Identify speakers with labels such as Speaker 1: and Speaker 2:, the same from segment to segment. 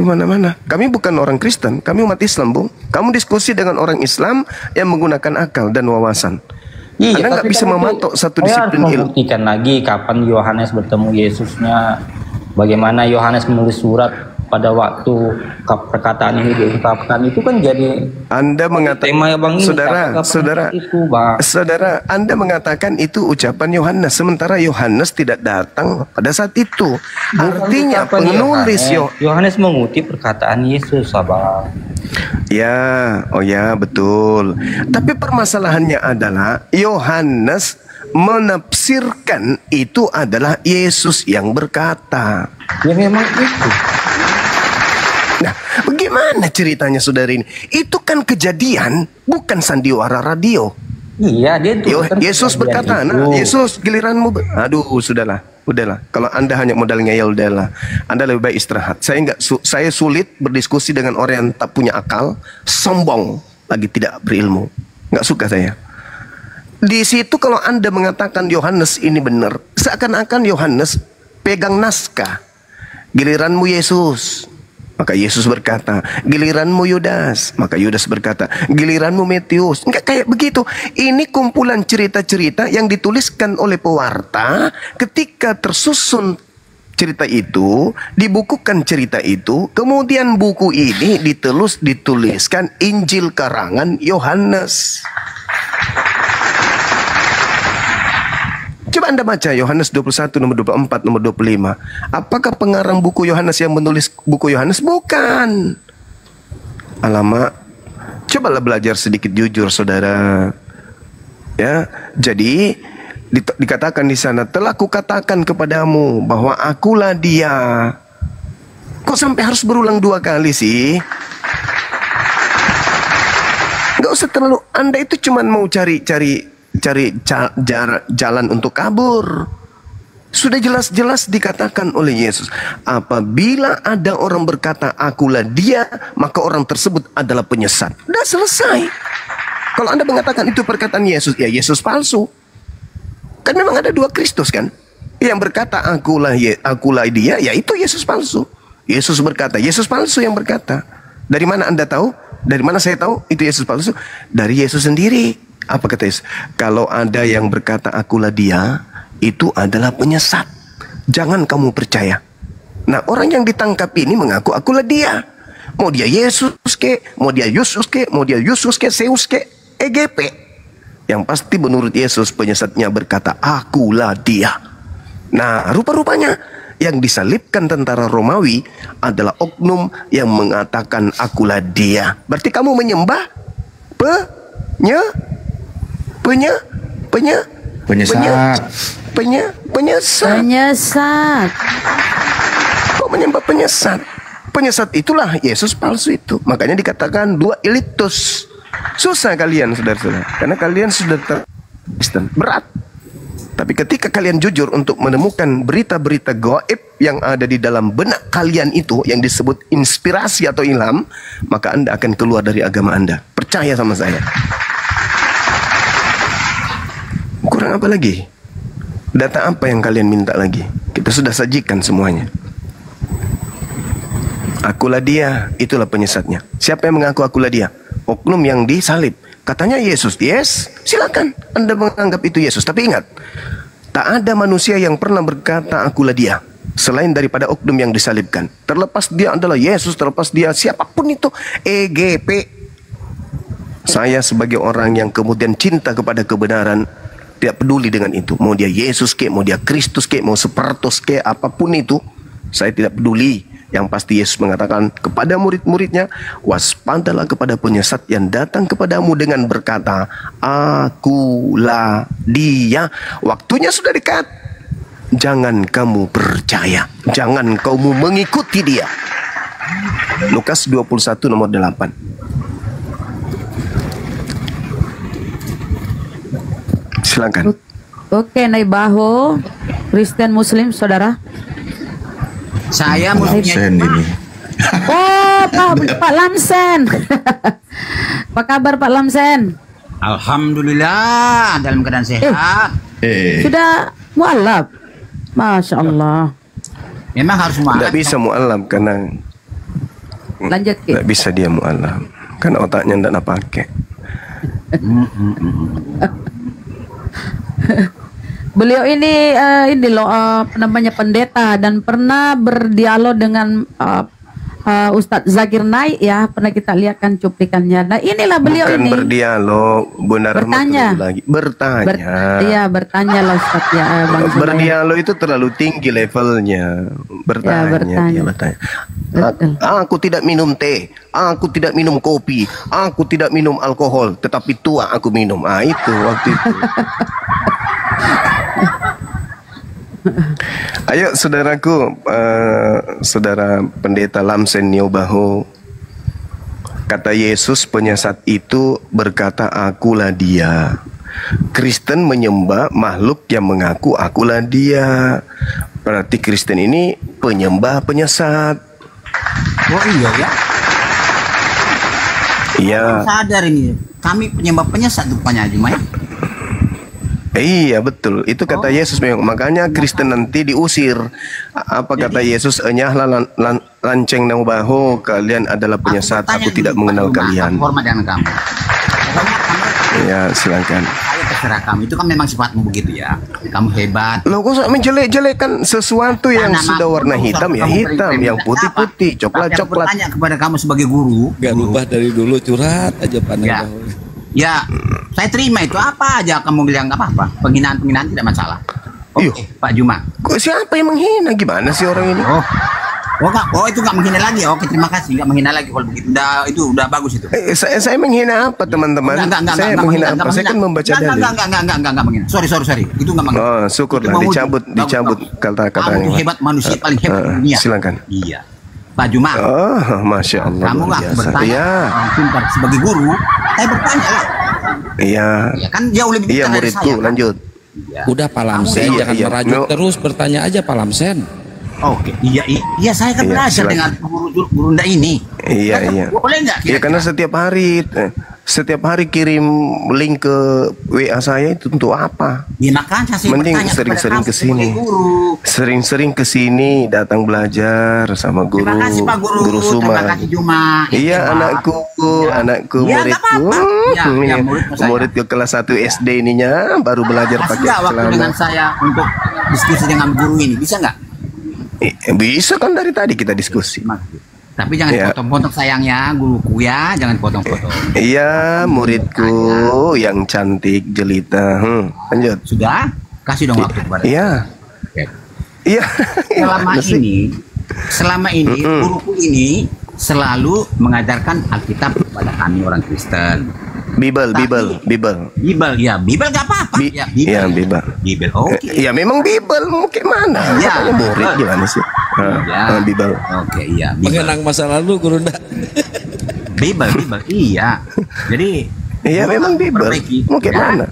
Speaker 1: Kemana-mana. Kami bukan orang Kristen, kami umat Islam, Bung. Kamu diskusi dengan orang Islam yang menggunakan akal dan wawasan.
Speaker 2: Iya,
Speaker 1: Anda nggak bisa mematok satu
Speaker 2: saya harus
Speaker 1: disiplin ilmu.
Speaker 2: membuktikan lagi kapan Yohanes bertemu Yesusnya, bagaimana Yohanes menulis surat pada waktu perkataan ini diungkapkan, itu kan jadi
Speaker 1: Anda mengatakan,
Speaker 2: tema Bang ini,
Speaker 1: saudara, Anda mengatakan itu ucapan Yohanes, sementara Yohanes tidak datang pada saat itu. Artinya penulis
Speaker 2: Yohanes mengutip perkataan Yesus, Abang.
Speaker 1: Ya, oh ya, betul. Tapi permasalahannya adalah Yohanes menafsirkan itu adalah Yesus yang berkata.
Speaker 2: Ya memang itu.
Speaker 1: Nah, bagaimana ceritanya saudara ini? Itu kan kejadian, bukan sandiwara radio.
Speaker 2: Iya, dia itu.
Speaker 1: Yesus berkata, nah Yesus giliranmu. Aduh, udahlah. Kalau Anda hanya modal ngeyel, udahlah. Anda lebih baik istirahat. Saya sulit berdiskusi dengan orang yang tak punya akal, sombong, lagi tidak berilmu. Nggak suka saya. Di situ kalau Anda mengatakan Yohanes ini benar, seakan-akan Yohanes pegang naskah. Giliranmu Yesus. Maka Yesus berkata, giliranmu Yudas. Maka Yudas berkata, giliranmu Matius. Enggak kayak begitu. Ini kumpulan cerita-cerita yang dituliskan oleh pewarta. Ketika tersusun cerita itu, dibukukan cerita itu, kemudian buku ini dituliskan Injil karangan Yohanes. Coba Anda baca Yohanes 21 nomor 24 nomor 25. Apakah pengarang buku Yohanes yang menulis buku Yohanes? Bukan. Alamak. Cobalah belajar sedikit jujur, saudara. Ya, jadi dikatakan di sana, telah kukatakan kepadamu bahwa akulah dia. Kok sampai harus berulang 2 kali sih? Gak usah terlalu, Anda itu cuma mau cari jalan untuk kabur. Sudah jelas-jelas dikatakan oleh Yesus, apabila ada orang berkata akulah dia, maka orang tersebut adalah penyesat. Udah selesai. Kalau Anda mengatakan itu perkataan Yesus, ya Yesus palsu. Kan memang ada 2 Kristus kan. Yang berkata akulah dia, ya itu Yesus palsu. Yesus berkata, Yesus palsu yang berkata. Dari mana Anda tahu? Dari mana saya tahu itu Yesus palsu? Dari Yesus sendiri. Apa kata Yesus? Kalau ada yang berkata akulah dia, itu adalah penyesat. Jangan kamu percaya. Nah, orang yang ditangkap ini mengaku akulah dia. Mau dia Yesus ke, mau dia Yesus ke, mau dia Yesus ke, Zeus ke, EGP. Yang pasti menurut Yesus penyesatnya berkata akulah dia. Nah, rupa-rupanya yang disalibkan tentara Romawi adalah oknum yang mengatakan akulah dia. Berarti kamu menyembah penyesat. Kok menyembah penyesat? Penyesat itulah Yesus palsu itu. Makanya dikatakan 2 elitus. Susah kalian, saudara-saudara, karena kalian sudah Kristen berat. Tapi ketika kalian jujur untuk menemukan berita-berita gaib yang ada di dalam benak kalian itu, yang disebut inspirasi atau ilham, maka Anda akan keluar dari agama Anda. Percaya sama saya. Kurang apa lagi? Data apa yang kalian minta lagi? Kita sudah sajikan semuanya. Akulah dia, itulah penyesatnya. Siapa yang mengaku akulah dia? Oknum yang disalib. Katanya Yesus. Yes, silakan Anda menganggap itu Yesus. Tapi ingat, tak ada manusia yang pernah berkata akulah dia selain daripada oknum yang disalibkan. Terlepas dia adalah Yesus, terlepas dia siapapun itu, EGP. Saya sebagai orang yang kemudian cinta kepada kebenaran, tidak peduli dengan itu. Mau dia Yesus ke, mau dia Kristus ke, mau Sepertus ke, apapun itu, saya tidak peduli. Yang pasti Yesus mengatakan kepada murid-muridnya, waspadalah kepada penyesat yang datang kepadamu dengan berkata, akulah dia. Waktunya sudah dekat. Jangan kamu percaya, jangan kamu mengikuti dia. Lukas 21 nomor 8. Silakan.
Speaker 3: Oke, Naibaho, Kristen Muslim, saudara.
Speaker 4: Saya Muslim ini.
Speaker 3: Oh, Pak Lamsen. Apa kabar Pak Lamsen?
Speaker 4: Alhamdulillah dalam keadaan sehat.
Speaker 3: Sudah mualaf. Masya Allah.
Speaker 4: Memang harus mualaf.
Speaker 1: Tidak bisa mualaf karena
Speaker 3: Lanjut Ki.
Speaker 1: Nggak bisa dia mu'alaf. Kan otaknya nggak pakai.
Speaker 3: Beliau ini loh apa namanya pendeta dan pernah berdialog dengan Ustadz Zakir Naik ya, pernah kita lihat kan cuplikannya. Nah inilah beliau
Speaker 1: Bukan
Speaker 3: ini
Speaker 1: berdialog, Bunda Rahmat
Speaker 3: bertanya.
Speaker 1: lagi. Bertanya.
Speaker 3: Iya bertanya lah Ustadz ya, Bang Zubair.
Speaker 1: Berdialog itu terlalu tinggi levelnya. Bertanya,
Speaker 3: Ya, bertanya.
Speaker 1: dia bertanya.
Speaker 3: Betul.
Speaker 1: Aku tidak minum teh, aku tidak minum kopi, aku tidak minum alkohol, tetapi tua aku minum. Ah itu waktu itu. Ayo saudaraku, saudara pendeta Lamsen Niobaho, kata Yesus penyesat itu berkata akulah dia. Kristen menyembah makhluk yang mengaku akulah dia. Berarti Kristen ini penyembah penyesat.
Speaker 4: Oh iya ya.
Speaker 1: Iya.
Speaker 4: Sadar ini. Kami penyembah penyesat rupanya Juma ya.
Speaker 1: Iya betul, itu kata Yesus memang. Makanya Kristen nanti diusir. Apa kata Yesus? Enyahlah lanceng Niobaho, kalian adalah penyesat. Aku tidak mengenal kalian.
Speaker 4: Hormat dengan kamu. Pokoknya kamu,
Speaker 1: Ya silakan.
Speaker 4: saya terserah kamu. Itu kan memang sifatmu begitu ya. Kamu hebat.
Speaker 1: Lo kok menjelek-jelekan sesuatu yang
Speaker 4: Karena
Speaker 1: sudah warna hitam ya hitam, yang putih-putih,
Speaker 4: Tapi aku
Speaker 1: coklat-coklat.
Speaker 4: bertanya kepada kamu sebagai guru.
Speaker 5: Gak rubah dari dulu, curhat aja pandang.
Speaker 4: Ya. Ya, saya terima itu apa aja kamu bilang nggak apa-apa. Penghinaan-penghinaan tidak masalah.
Speaker 1: Iya.
Speaker 4: Oke, Pak Juma.
Speaker 1: Kok siapa yang menghina? Gimana sih orang ini?
Speaker 4: Oh itu nggak menghina lagi. Oke, terima kasih. Nggak menghina lagi kalau begitu. Itu udah bagus itu.
Speaker 1: Saya menghina apa teman-teman? Saya menghina apa? Saya kan membaca dalil.
Speaker 4: Enggak menghina. Sorry. Itu nggak menghina.
Speaker 1: Oh, syukurlah
Speaker 4: Itu memuji.
Speaker 1: dicabut
Speaker 4: Bagus.
Speaker 1: kata-katanya.
Speaker 4: Kamu hebat, manusia paling hebat di dunia.
Speaker 1: Silakan.
Speaker 4: Iya. Pak Juma.
Speaker 1: Oh, masya Allah.
Speaker 4: Kamu
Speaker 1: luar
Speaker 4: nggak
Speaker 1: biasa.
Speaker 4: bertanya.
Speaker 1: Iya,
Speaker 4: Orang pintar sebagai guru. Saya bertanya lah.
Speaker 1: iya.
Speaker 4: Ya kan jauh lebih
Speaker 1: Iya
Speaker 4: pintar dari
Speaker 1: muridku,
Speaker 4: saya. Kan?
Speaker 1: lanjut.
Speaker 4: Iya.
Speaker 5: Udah Pak Lamsen,
Speaker 1: Iya,
Speaker 5: jangan
Speaker 1: iya.
Speaker 5: merajuk
Speaker 1: No.
Speaker 5: terus, bertanya aja Pak Lamsen.
Speaker 4: Oke, iya saya kan
Speaker 1: Iya,
Speaker 4: belajar
Speaker 1: silakan.
Speaker 4: dengan guru Unda ini.
Speaker 1: Iya,
Speaker 4: Kan,
Speaker 1: iya.
Speaker 4: Boleh nggak?
Speaker 1: Ya karena setiap hari kirim link ke WA saya itu untuk apa?
Speaker 4: Ya makanya saya
Speaker 1: Mending
Speaker 4: bertanya
Speaker 1: sering-sering
Speaker 4: kepada
Speaker 1: ke
Speaker 4: kamu
Speaker 1: sini.
Speaker 4: sebagai guru.
Speaker 1: Sering-sering ke sini datang belajar sama guru.
Speaker 4: Terima kasih Pak Guru.
Speaker 1: Guru Suma.
Speaker 4: Terima kasih Juma.
Speaker 1: Iya
Speaker 4: Hebat.
Speaker 1: anakku,
Speaker 4: Ya.
Speaker 1: anakku,
Speaker 4: Ya, nggak
Speaker 1: muridku.
Speaker 4: apa-apa. Ya, muridmu saya.
Speaker 1: Murid ke kelas 1 SD ininya baru belajar
Speaker 4: Kasih
Speaker 1: pakai
Speaker 4: nggak waktu
Speaker 1: celana.
Speaker 4: dengan saya untuk diskusi dengan guru ini? Bisa nggak?
Speaker 1: Bisa kan dari tadi kita diskusi.
Speaker 4: Tapi jangan
Speaker 1: Ya.
Speaker 4: potong-potong sayangnya, guruku ya. Jangan potong-potong.
Speaker 1: Iya muridku yang cantik jelita. Lanjut.
Speaker 4: Sudah? Kasih dong waktu kepada
Speaker 1: Iya.
Speaker 4: Oke.
Speaker 1: Iya.
Speaker 4: Selama ini guruku ini selalu mengajarkan Alkitab kepada kami orang Kristen.
Speaker 1: Bibel.
Speaker 4: Bibel nggak apa-apa.
Speaker 1: Iya, Bibel.
Speaker 4: Bibel, oke.
Speaker 1: Ya memang Bibel, mau kayak mana?
Speaker 4: Iya,
Speaker 1: Katanya murid
Speaker 4: Bibel.
Speaker 1: gimana sih?
Speaker 4: Iya.
Speaker 1: Bibel.
Speaker 4: Oke, iya. Bibel,
Speaker 5: Mengenang masa lalu, Guru Nda.
Speaker 4: Bibel, iya. Jadi,
Speaker 1: Iya memang Bibel.
Speaker 4: perbaiki.
Speaker 1: Mau kayak
Speaker 4: Udah?
Speaker 1: mana?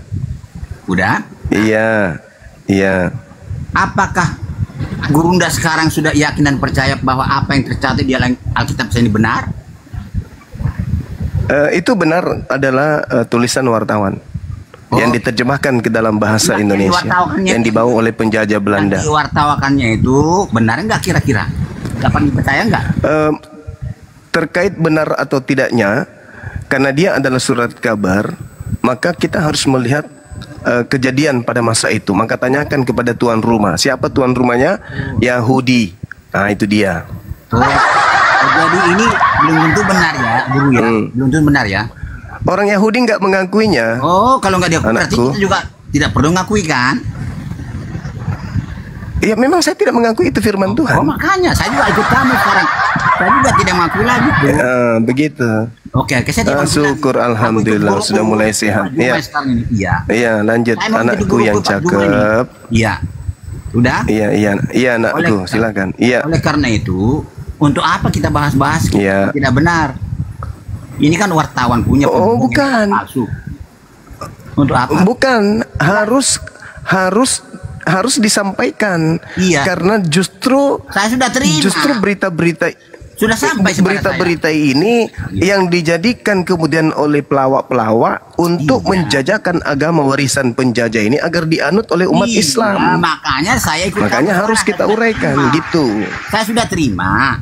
Speaker 4: Udah?
Speaker 1: Iya.
Speaker 4: Apakah Gurunda sekarang sudah yakin dan percaya bahwa apa yang tercatat di Alkitab ini benar?
Speaker 1: Itu benar adalah tulisan wartawan yang diterjemahkan ke dalam bahasa
Speaker 4: Nah,
Speaker 1: Indonesia
Speaker 4: wartawannya
Speaker 1: yang dibawa oleh penjajah Belanda.
Speaker 4: Nanti wartawakannya itu benar nggak kira-kira? Dapat dipercaya nggak?
Speaker 1: Terkait benar atau tidaknya, karena dia adalah surat kabar, maka kita harus melihat kejadian pada masa itu. Maka tanyakan kepada tuan rumah. Siapa tuan rumahnya? Yahudi. Nah itu dia.
Speaker 4: Jadi ini belum tentu benar ya, guru ya. Belum tentu benar ya.
Speaker 1: Orang Yahudi nggak mengakuinya.
Speaker 4: Oh, kalau nggak diakui berarti
Speaker 1: Anakku.
Speaker 4: kita juga tidak perlu ngakui kan?
Speaker 1: Ya memang saya tidak mengakui itu firman Tuhan.
Speaker 4: Oh makanya saya juga ikut kamu sekarang. Saya juga tidak mengakui lagi tuh.
Speaker 1: Begitu.
Speaker 4: Oke, saya tidak mengakui
Speaker 1: Syukur
Speaker 4: lagi.
Speaker 1: alhamdulillah
Speaker 4: Aku ikut
Speaker 1: sudah
Speaker 4: guru,
Speaker 1: mulai sehat.
Speaker 4: Pak Juma
Speaker 1: Iya.
Speaker 4: sekarang ini. Iya.
Speaker 1: Iya, lanjut
Speaker 4: Saya mau jadi
Speaker 1: anakku
Speaker 4: guru
Speaker 1: yang
Speaker 4: Pak Juma ini.
Speaker 1: cakep.
Speaker 4: Iya. Udah?
Speaker 1: Iya anakku, silakan. Iya.
Speaker 4: Oleh karena itu, untuk apa kita bahas-bahas
Speaker 1: Iya.
Speaker 4: tidak benar? Ini kan wartawan punya
Speaker 1: Oh,
Speaker 4: pembohong
Speaker 1: bukan.
Speaker 4: yang palsu. Untuk apa?
Speaker 1: Bukan, harus disampaikan.
Speaker 4: Iya.
Speaker 1: Karena justru
Speaker 4: Saya sudah terima.
Speaker 1: berita-berita
Speaker 4: Sudah sampai kepada
Speaker 1: berita-berita ini yang dijadikan kemudian oleh pelawak-pelawak untuk
Speaker 4: Iya.
Speaker 1: menjajakan agama warisan penjajah ini agar dianut oleh umat
Speaker 4: Iya,
Speaker 1: Islam.
Speaker 4: Makanya saya ikut.
Speaker 1: Makanya
Speaker 4: kamu
Speaker 1: harus
Speaker 4: sekarang.
Speaker 1: kita uraikan
Speaker 4: Terima.
Speaker 1: gitu.
Speaker 4: Saya sudah terima.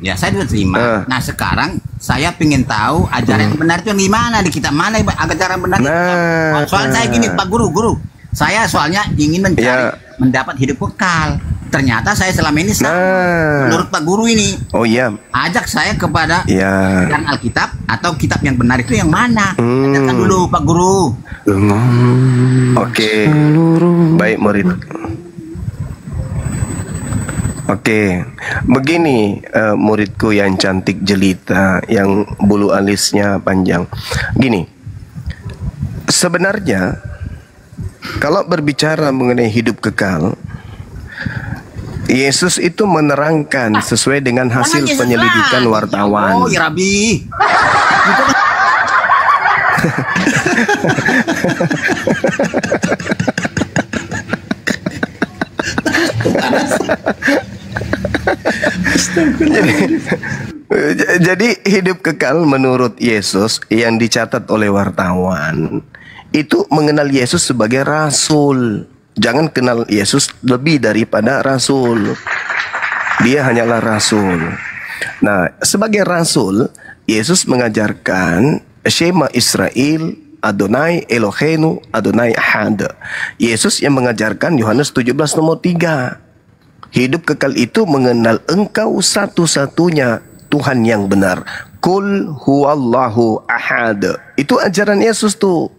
Speaker 4: Ya saya sudah terima.
Speaker 1: Ah.
Speaker 4: Nah sekarang saya pengen tahu ajaran yang benar itu yang gimana di kitab mana ajaran benar.
Speaker 1: Nah.
Speaker 4: Soal saya gini Pak Guru. Saya soalnya ingin mencari
Speaker 1: Ya.
Speaker 4: mendapat hidup kekal. Ternyata saya selama ini salah.
Speaker 1: Nah.
Speaker 4: Menurut Pak Guru ini
Speaker 1: Oh iya.
Speaker 4: ajak saya kepada
Speaker 1: Ya.
Speaker 4: ajaran Alkitab atau kitab yang benar itu yang mana?
Speaker 1: Hmm.
Speaker 4: Ajarkan dulu Pak Guru.
Speaker 1: Oke. Baik murid. Oke, begini muridku yang cantik jelita, yang bulu alisnya panjang. Gini, sebenarnya kalau berbicara mengenai hidup kekal, Yesus itu menerangkan sesuai dengan hasil
Speaker 4: Mana Yesus
Speaker 1: penyelidikan
Speaker 4: lah?
Speaker 1: wartawan.
Speaker 4: Oh ya Rabi. Itu kan
Speaker 1: Jadi hidup kekal menurut Yesus yang dicatat oleh wartawan itu mengenal Yesus sebagai rasul. Jangan kenal Yesus lebih daripada rasul. Dia hanyalah rasul. Nah, sebagai rasul, Yesus mengajarkan Shema Israel, Adonai Eloheinu, Adonai Ahad. Yesus yang mengajarkan Yohanes 17 nomor 3. Hidup kekal itu mengenal Engkau satu-satunya Tuhan yang benar. Kul huwallahu ahad. Itu ajaran Yesus tuh,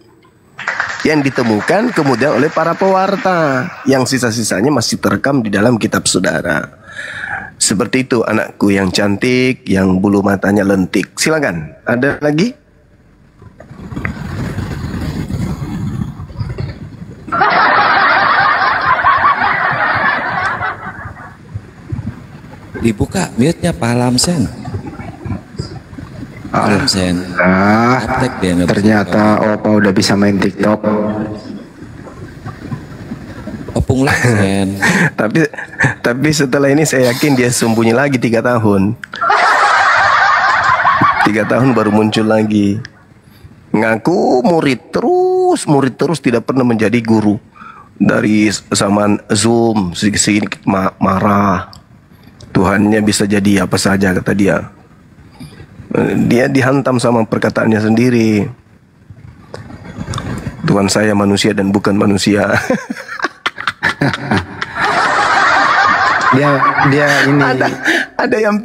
Speaker 1: yang ditemukan kemudian oleh para pewarta, yang sisa-sisanya masih terekam di dalam kitab saudara. Seperti itu anakku yang cantik, yang bulu matanya lentik. Silakan, ada lagi?
Speaker 5: Dibuka mute-nya Pak Lamsen. Pak Lamsen. Aptek dia nggak bisa
Speaker 6: Ternyata Opa udah bisa main TikTok.
Speaker 5: Opung Lamsen.
Speaker 1: Tapi setelah ini saya yakin dia sembunyi lagi 3 tahun. 3 tahun baru muncul lagi. Ngaku murid terus tidak pernah menjadi guru. Dari zaman Zoom sedikit marah. Tuhannya bisa jadi apa saja kata dia. Dia dihantam sama perkataannya sendiri. Tuhan saya manusia dan bukan manusia.
Speaker 6: Dia ini
Speaker 1: ada yang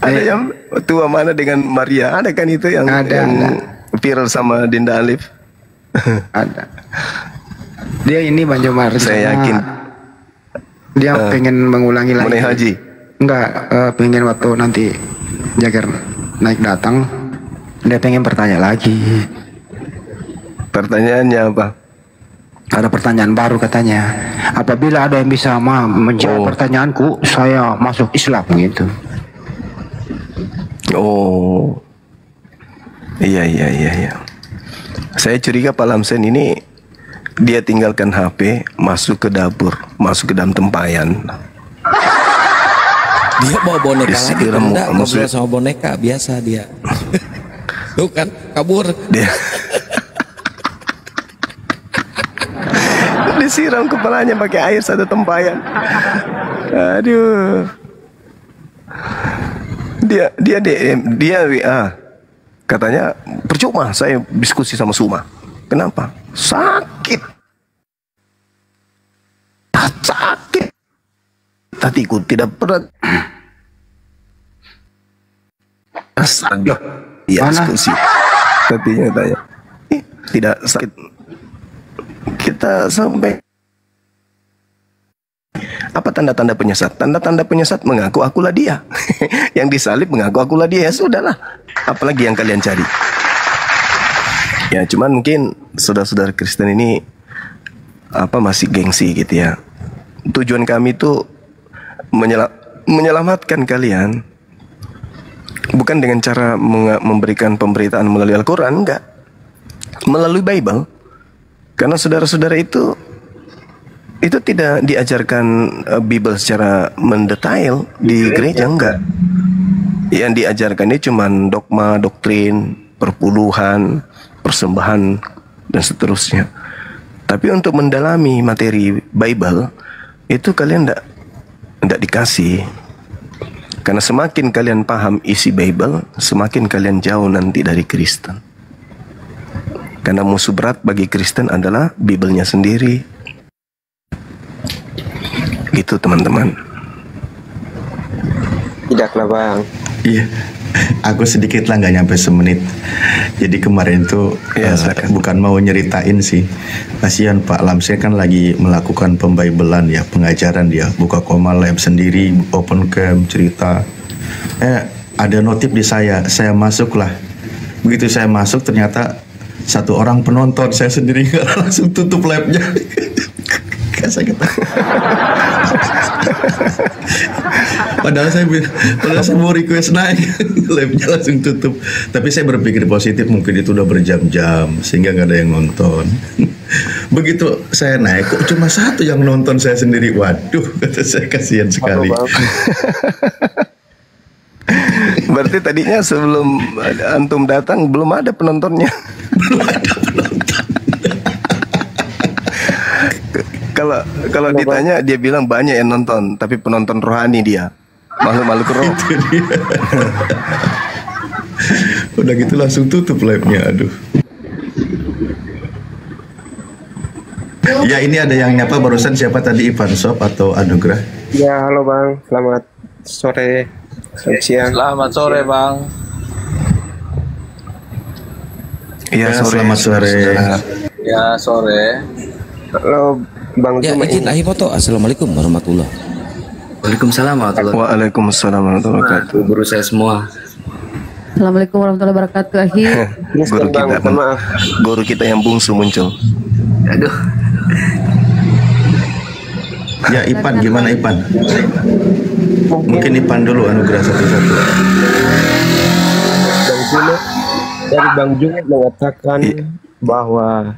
Speaker 1: ada yang tua mana dengan Maria, ada kan itu yang
Speaker 6: Ada.
Speaker 1: viral sama Dinda Alif.
Speaker 6: ada. Dia ini Banjo Maris.
Speaker 1: Saya yakin.
Speaker 6: Dia pengen mengulangi lagi.
Speaker 1: Mengenai haji.
Speaker 6: Enggak, pengen waktu nanti Jagir naik datang, dia pengen bertanya lagi.
Speaker 1: Pertanyaannya apa?
Speaker 6: Ada pertanyaan baru katanya. Apabila ada yang bisa menjawab pertanyaanku, saya masuk Islam gitu.
Speaker 1: Oh, iya. Saya curiga Pak Lamsen ini dia tinggalkan HP, masuk ke dapur, masuk ke dalam tempayan.
Speaker 5: Dia bawa boneka lagi.
Speaker 1: Disiram
Speaker 5: Enggak,
Speaker 1: sama
Speaker 5: ngobrol sama boneka biasa dia. Tuh kan kabur.
Speaker 1: Dia disiram kepalanya pakai air satu tempayan. Aduh. Dia WA. Katanya percuma saya diskusi sama Suma. Kenapa? Sakit. Hatiku tidak pernah. Astaga. Iya, diskusi. Katanya tanya. Tidak sakit. Kita sampai apa tanda-tanda penyesat? Tanda-tanda penyesat mengaku akulah dia. Yang disalib mengaku akulah dia. Ya sudahlah. Apalagi yang kalian cari? Ya cuman mungkin saudara-saudara Kristen ini masih gengsi gitu ya. Tujuan kami itu menyelamatkan kalian bukan dengan cara memberikan pemberitaan melalui Al-Quran, enggak, melalui Bible. Karena saudara-saudara itu tidak diajarkan Bible secara mendetail di gereja, enggak. Yang diajarkan ini cuma dogma, doktrin, perpuluhan, persembahan dan seterusnya. Tapi untuk mendalami materi Bible itu kalian enggak dikasih. Karena semakin kalian paham isi Bible, semakin kalian jauh nanti dari Kristen. Karena musuh berat bagi Kristen adalah Bible-nya sendiri. Gitu teman-teman.
Speaker 7: Tidaklah bang.
Speaker 8: Iya, aku sedikit lah, nggak nyampe semenit. Jadi kemarin tuh bukan mau nyeritain sih. Kasihan Pak Lamse kan lagi melakukan pembaibelan ya, pengajaran dia, buka koma lab sendiri, open cam, cerita. Ada notif di saya masuk lah. Begitu saya masuk ternyata satu orang penonton, saya sendiri langsung tutup labnya. Kan saya kata. Padahal saya mau request naik, labnya langsung tutup. Tapi saya berpikir positif, mungkin itu udah berjam-jam sehingga nggak ada yang nonton. Begitu saya naik, kok cuma satu yang nonton, saya sendiri. Waduh, kata saya, kasihan sekali.
Speaker 1: Berarti tadinya sebelum antum datang belum ada penontonnya.
Speaker 8: Belum ada penonton.
Speaker 1: Kalau ditanya dia bilang banyak yang nonton, tapi penonton rohani dia. Makhluk-makhluk roh.
Speaker 8: Itu dia. Udah gitu langsung tutup live-nya, aduh. Ya, ini ada yang nyapa barusan, siapa tadi, Ivan Shop atau Anugrah?
Speaker 7: Ya halo bang, selamat sore, selamat siang.
Speaker 9: Selamat sore bang.
Speaker 1: Iya,
Speaker 8: Selamat sore.
Speaker 9: Ya sore.
Speaker 7: Halo bang
Speaker 5: Ya,
Speaker 7: Zuma
Speaker 5: izin
Speaker 7: ini.
Speaker 5: ahi foto. Assalamualaikum warahmatullah.
Speaker 9: Waalaikumsalam warahmatullahi
Speaker 1: Waalaikumsalam warahmatullahi wabarakatuh.
Speaker 9: wabarakatuh. Guru saya semua.
Speaker 3: Assalamualaikum warahmatullahi wabarakatuh. Ahi.
Speaker 1: Guru
Speaker 7: Bang,
Speaker 1: kita,
Speaker 7: mohon maaf.
Speaker 1: guru kita yang bungsu muncul.
Speaker 9: Aduh.
Speaker 8: Ya, Ipan, gimana Ipan? Mungkin Ipan dulu, Anugrah satu-satu.
Speaker 7: Bang Zuma dari Bang Zuma mengatakan bahwa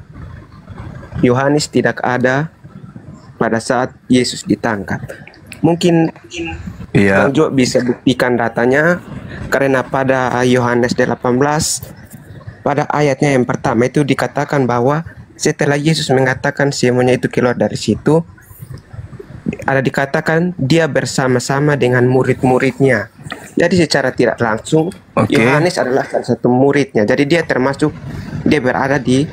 Speaker 7: Yohanes tidak ada pada saat Yesus ditangkap. Mungkin
Speaker 1: Iya.
Speaker 7: Bang Jo bisa buktikan datanya, karena pada Yohanes 18 pada ayatnya yang pertama itu dikatakan bahwa setelah Yesus mengatakan semuanya itu keluar dari situ, ada dikatakan dia bersama-sama dengan murid-muridnya. Jadi secara tidak langsung Yohanes adalah salah satu muridnya. Jadi dia berada di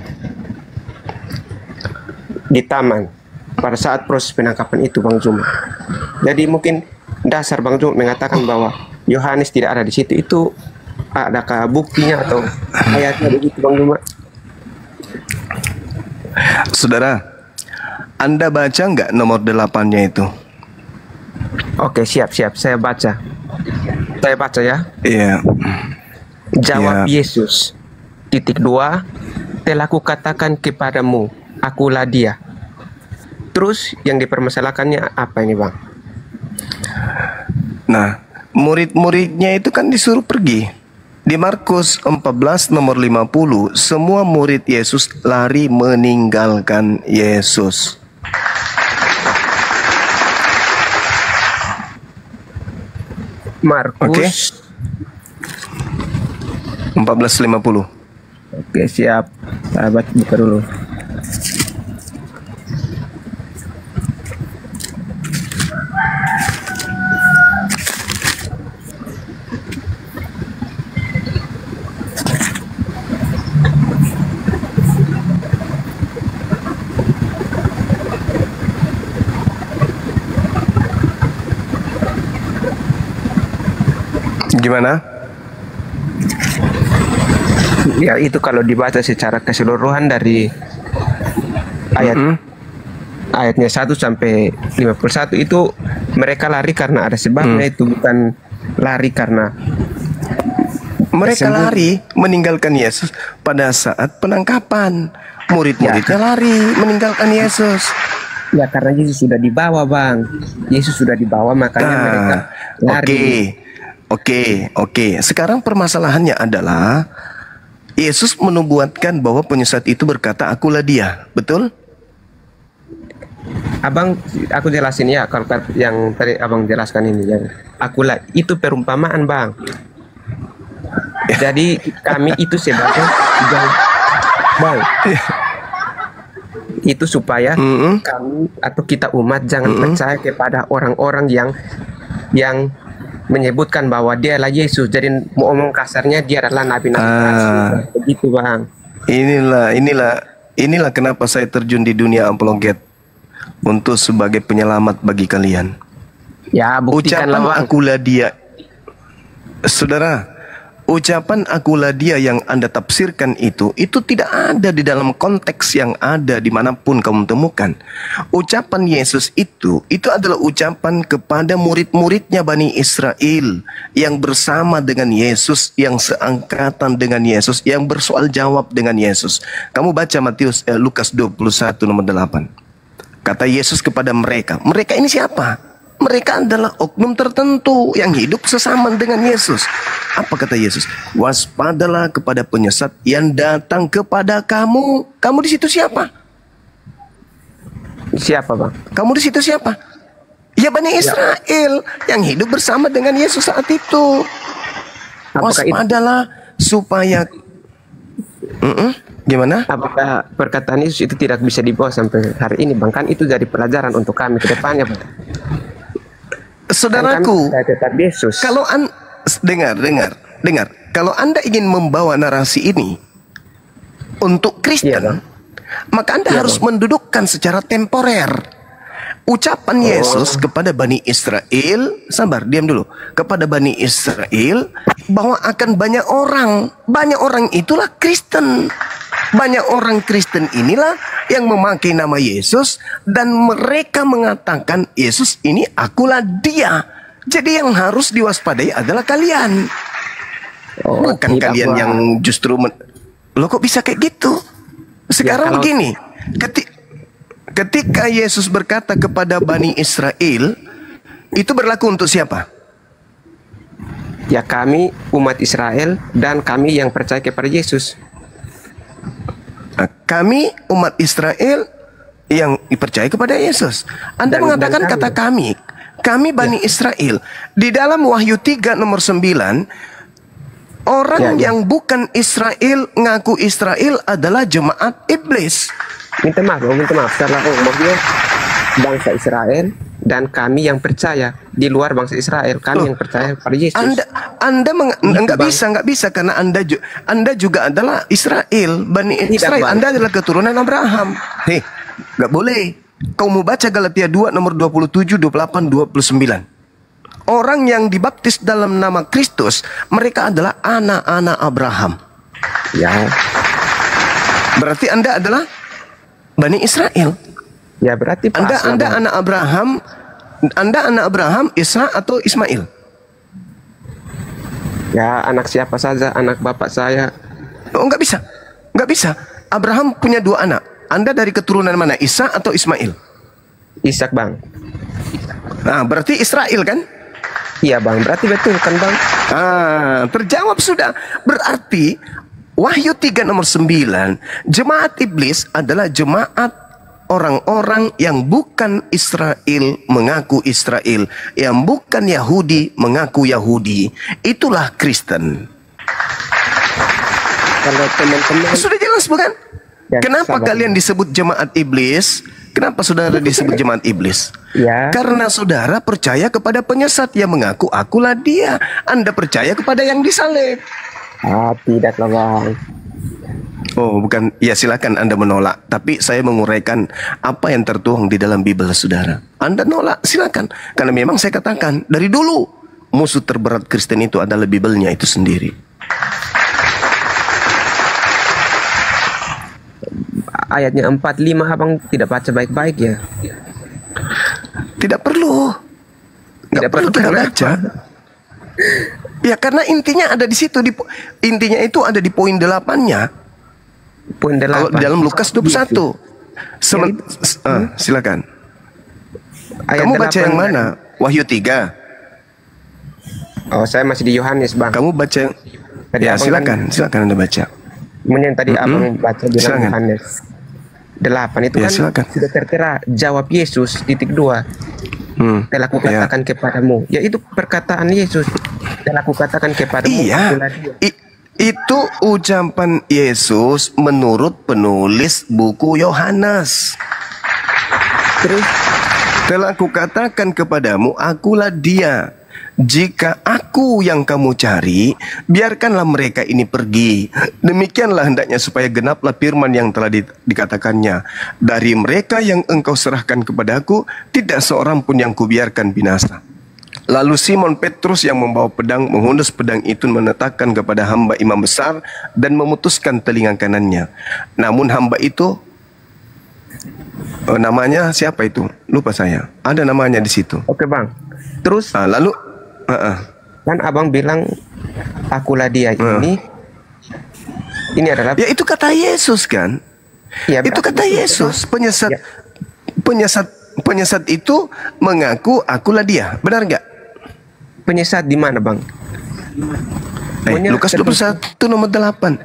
Speaker 7: taman pada saat proses penangkapan itu, Bang Zuma. Jadi mungkin dasar Bang Zuma mengatakan bahwa Yohanes tidak ada di situ, itu adakah buktinya atau ayatnya begitu, Bang Zuma?
Speaker 1: Saudara, Anda baca nggak nomor 8-nya itu?
Speaker 7: Oke, siap. Saya baca ya.
Speaker 1: Iya.
Speaker 7: Jawab
Speaker 1: Ya.
Speaker 7: Yesus. Titik 2. Telah kukatakan kepadamu, akulah dia. Terus yang dipermasalahkannya apa ini, Bang?
Speaker 1: Nah, murid-muridnya itu kan disuruh pergi. Di Markus 14 nomor 50, semua murid Yesus lari meninggalkan Yesus.
Speaker 7: Markus.
Speaker 1: 14:50.
Speaker 7: Oke, siap. Sahabat buka dulu.
Speaker 1: Gimana?
Speaker 7: Ya, itu kalau dibaca secara keseluruhan dari ayatnya 1 sampai 51 itu mereka lari karena ada sebabnya, itu bukan lari karena
Speaker 1: Mereka lari meninggalkan Yesus pada saat penangkapan. Murid-muridnya lari meninggalkan Yesus.
Speaker 7: ya karena Yesus sudah dibawa, Bang. Yesus sudah dibawa, makanya mereka lari.
Speaker 1: Oke. Sekarang permasalahannya adalah Yesus menubuatkan bahwa penyesat itu berkata, akulah dia. Betul?
Speaker 7: Abang, aku jelasin ya, kalau yang tadi Abang jelaskan ini, yang akulah itu perumpamaan, Bang. Jadi kami itu sebagai Bang, itu supaya kami atau kita umat jangan percaya kepada orang-orang yang menyebutkan bahwa dialah Yesus. Jadi mau omong kasarnya dia adalah nabi-nabi palsu. Begitu Bang.
Speaker 1: Inilah kenapa saya terjun di dunia apologet, untuk sebagai penyelamat bagi kalian.
Speaker 7: Ya, buktikanlah
Speaker 1: Ucapan
Speaker 7: Bang.
Speaker 1: akulah dia, saudara. Ucapan akulah dia yang Anda tafsirkan itu tidak ada di dalam konteks yang ada dimanapun kamu temukan. Ucapan Yesus itu adalah ucapan kepada murid-muridnya Bani Israel yang bersama dengan Yesus, yang seangkatan dengan Yesus, yang bersoal jawab dengan Yesus. Kamu baca Lukas 21 nomor 8. Kata Yesus kepada mereka ini siapa? Mereka adalah oknum tertentu yang hidup sesama dengan Yesus. Apa kata Yesus? Waspadalah kepada penyesat yang datang kepada kamu. Kamu di situ siapa?
Speaker 7: Siapa Bang?
Speaker 1: Kamu di situ siapa? Ya Bani Israel yang hidup bersama dengan Yesus saat itu. Waspadalah supaya gimana?
Speaker 7: Apakah perkataan Yesus itu tidak bisa dibawa sampai hari ini Bang? Kan itu jadi pelajaran untuk kami ke depannya Bang.
Speaker 1: Saudaraku,
Speaker 7: tetap Yesus.
Speaker 1: Kalau dengar. Kalau Anda ingin membawa narasi ini untuk Kristen, maka Anda harus mendudukkan secara temporer ucapan Yesus kepada Bani Israel. Sabar, diam dulu. Kepada Bani Israel bahwa akan banyak orang itulah Kristen. Banyak orang Kristen inilah yang memakai nama Yesus dan mereka mengatakan Yesus ini akulah dia. Jadi yang harus diwaspadai adalah kalian. Bukan kalian yang justru loh kok bisa kayak gitu? Sekarang begini, ketika Yesus berkata kepada Bani Israel, itu berlaku untuk siapa?
Speaker 7: Ya kami umat Israel dan kami yang percaya kepada Yesus.
Speaker 1: Kami umat Israel yang percaya kepada Yesus. Anda mengatakan kata kami Bani Israel. Di dalam Wahyu 3 nomor 9, orang yang bukan Israel ngaku Israel adalah jemaat iblis.
Speaker 7: Minta maaf salah ngomongnya bangsa Israel dan kami yang percaya di luar bangsa Israel, kami yang percaya pada Yesus.
Speaker 1: Anda nggak bisa karena Anda juga adalah Israel, Bani Israel. Anda adalah keturunan Abraham. Nggak boleh. Kau mau baca Galatia 2 nomor 27, 28, 29. Orang yang dibaptis dalam nama Kristus, mereka adalah anak-anak Abraham.
Speaker 7: Ya.
Speaker 1: Berarti Anda adalah Bani Israel.
Speaker 7: Ya berarti
Speaker 1: Anda anak Abraham. Anda anak Abraham, Ishak atau Ismail?
Speaker 7: Ya anak siapa saja, anak bapak saya.
Speaker 1: Oh nggak bisa. Abraham punya 2 anak. Anda dari keturunan mana, Ishak atau Ismail?
Speaker 7: Ishak Bang.
Speaker 1: Nah berarti Israel kan?
Speaker 7: Iya Bang, berarti betul kan Bang?
Speaker 1: Terjawab sudah. Berarti Wahyu 3 nomor 9, jemaat iblis adalah jemaat orang-orang yang bukan Israel mengaku Israel, yang bukan Yahudi mengaku Yahudi. Itulah Kristen.
Speaker 7: Kalau teman-teman
Speaker 1: sudah jelas bukan?
Speaker 7: Ya,
Speaker 1: kenapa kalian disebut jemaat iblis? Kenapa saudara disebut jemaat iblis?
Speaker 7: Ya.
Speaker 1: Karena saudara percaya kepada penyesat yang mengaku akulah dia. Anda percaya kepada yang disalib.
Speaker 7: Tidaklah Bang.
Speaker 1: Oh bukan, ya silakan Anda menolak. Tapi saya menguraikan apa yang tertuang di dalam Bible saudara. Anda nolak, silakan. Karena memang saya katakan dari dulu musuh terberat Kristen itu adalah Bible-nya itu sendiri.
Speaker 7: Ayatnya 4-5 abang tidak baca baik-baik ya?
Speaker 1: Tidak perlu. Tidak perlu kita baca. Ya karena intinya ada di situ. Intinya itu ada di poin 8-nya.
Speaker 7: Poin 8.
Speaker 1: Kalau dalam Lukas 21. Silakan. Kamu baca yang mana? Wahyu 3.
Speaker 7: Oh, saya masih di Yohanes, Bang.
Speaker 1: Kamu baca yang... Ya, silakan Anda baca.
Speaker 7: Kemudian tadi abang baca di dalam Yohanes 8 itu kan sudah tertera jawab Yesus titik 2. Telah kukatakan kepadamu. Ya itu perkataan Yesus. Telah kukatakan kepadamu.
Speaker 1: Iya. Itu ucapan Yesus menurut penulis buku Yohanes.
Speaker 7: Terus
Speaker 1: telah kukatakan kepadamu, akulah dia. jika aku yang kamu cari, biarkanlah mereka ini pergi. Demikianlah hendaknya supaya genaplah firman yang telah dikatakannya. Dari mereka yang engkau serahkan kepadaku, tidak seorang pun yang kubiarkan binasa. Lalu Simon Petrus yang membawa pedang menghunus pedang itu menetapkan kepada hamba imam besar dan memutuskan telinga kanannya. Namun hamba itu, namanya siapa itu? Lupa saya. Ada namanya di situ.
Speaker 7: Oke bang. Terus
Speaker 1: lalu
Speaker 7: kan abang bilang akulah dia ini adalah,
Speaker 1: ya itu kata Yesus kan?
Speaker 7: Ya,
Speaker 1: itu kata Yesus. Penyesat,
Speaker 7: ya.
Speaker 1: penyesat itu mengaku akulah dia. Benar nggak?
Speaker 7: Penyesat di mana bang?
Speaker 1: Lukas 21 nomor 8.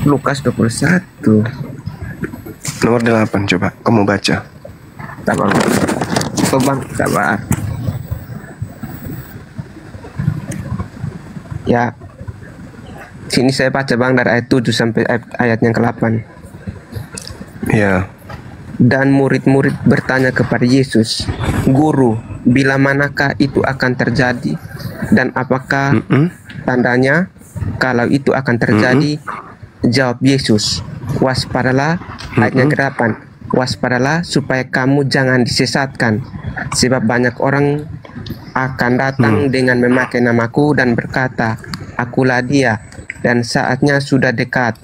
Speaker 7: Lukas 21
Speaker 1: nomor 8, coba kamu baca.
Speaker 7: Sabar. Oh bang, sabar. Ya, sini saya baca bang dari ayat 7 sampai ayat yang ke-8.
Speaker 1: Ya.
Speaker 7: Dan murid-murid bertanya kepada Yesus, Guru, bila manakah itu akan terjadi? Dan apakah tandanya kalau itu akan terjadi? Jawab Yesus, waspadalah, ayat yang ke-8, waspadalah supaya kamu jangan disesatkan, sebab banyak orang akan datang dengan memakai namaku dan berkata, akulah dia, dan saatnya sudah dekat.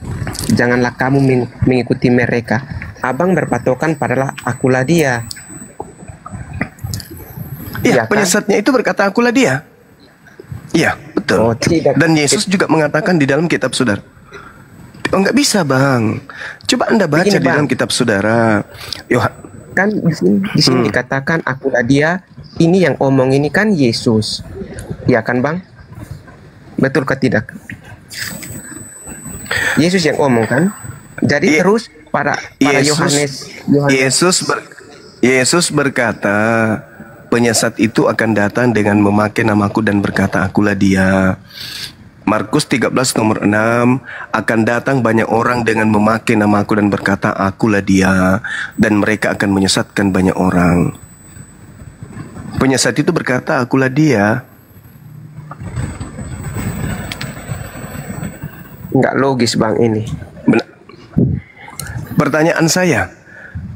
Speaker 7: Janganlah kamu mengikuti mereka. Abang berpatokan padalah akulah dia.
Speaker 1: Iya,
Speaker 7: Ya, kan?
Speaker 1: penyesatnya itu berkata akulah dia. Iya, betul.
Speaker 7: Oh, tidak.
Speaker 1: Dan Yesus juga mengatakan di dalam kitab saudara. Oh, nggak bisa bang. Coba Anda baca
Speaker 7: Begini,
Speaker 1: di
Speaker 7: Bang.
Speaker 1: dalam kitab saudara.
Speaker 7: Kan di sini dikatakan akulah dia. Ini yang omong ini kan Yesus. Ya kan bang? Betul ke tidak? Yesus yang omong kan? Jadi terus para
Speaker 1: Yesus berkata, penyesat itu akan datang dengan memakai namaku dan berkata akulah dia. Markus 13 nomor 6, akan datang banyak orang dengan memakai namaku dan berkata akulah dia, dan mereka akan menyesatkan banyak orang. Penyesat itu berkata akulah dia.
Speaker 7: Nggak logis bang ini.
Speaker 1: Pertanyaan saya,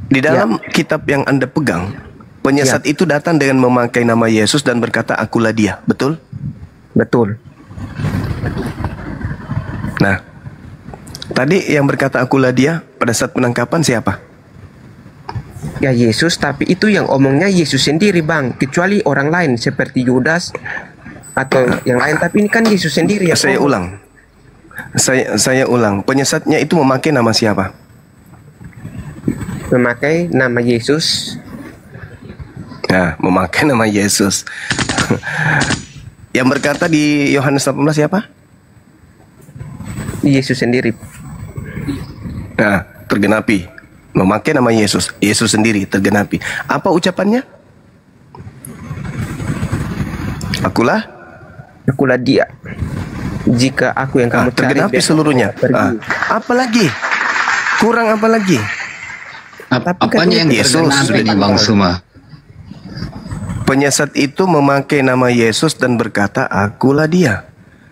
Speaker 1: di dalam kitab yang Anda pegang, penyesat itu datang dengan memakai nama Yesus dan berkata akulah dia, betul?
Speaker 7: Betul.
Speaker 1: Nah, tadi yang berkata akulah dia pada saat penangkapan siapa?
Speaker 7: Ya Yesus, tapi itu yang omongnya Yesus sendiri bang. Kecuali orang lain seperti Yudas atau yang lain, tapi ini kan Yesus sendiri yang
Speaker 1: Saya ulang. Saya ulang. Penyesatnya itu memakai nama siapa?
Speaker 7: memakai nama Yesus.
Speaker 1: Nah, memakai nama Yesus. Yang berkata di Yohanes 18 siapa?
Speaker 7: Yesus sendiri.
Speaker 1: Nah, tergenapi. Memakai nama Yesus. Yesus sendiri tergenapi. Apa ucapannya? Akulah
Speaker 7: dia. Jika aku yang kamu cari,
Speaker 1: tergenapi seluruhnya. Apa lagi? Kurang apa lagi?
Speaker 10: Apanya yang
Speaker 1: Yesus
Speaker 10: tergenapi nih Bang Suma?
Speaker 1: Penyesat itu memakai nama Yesus dan berkata, akulah dia.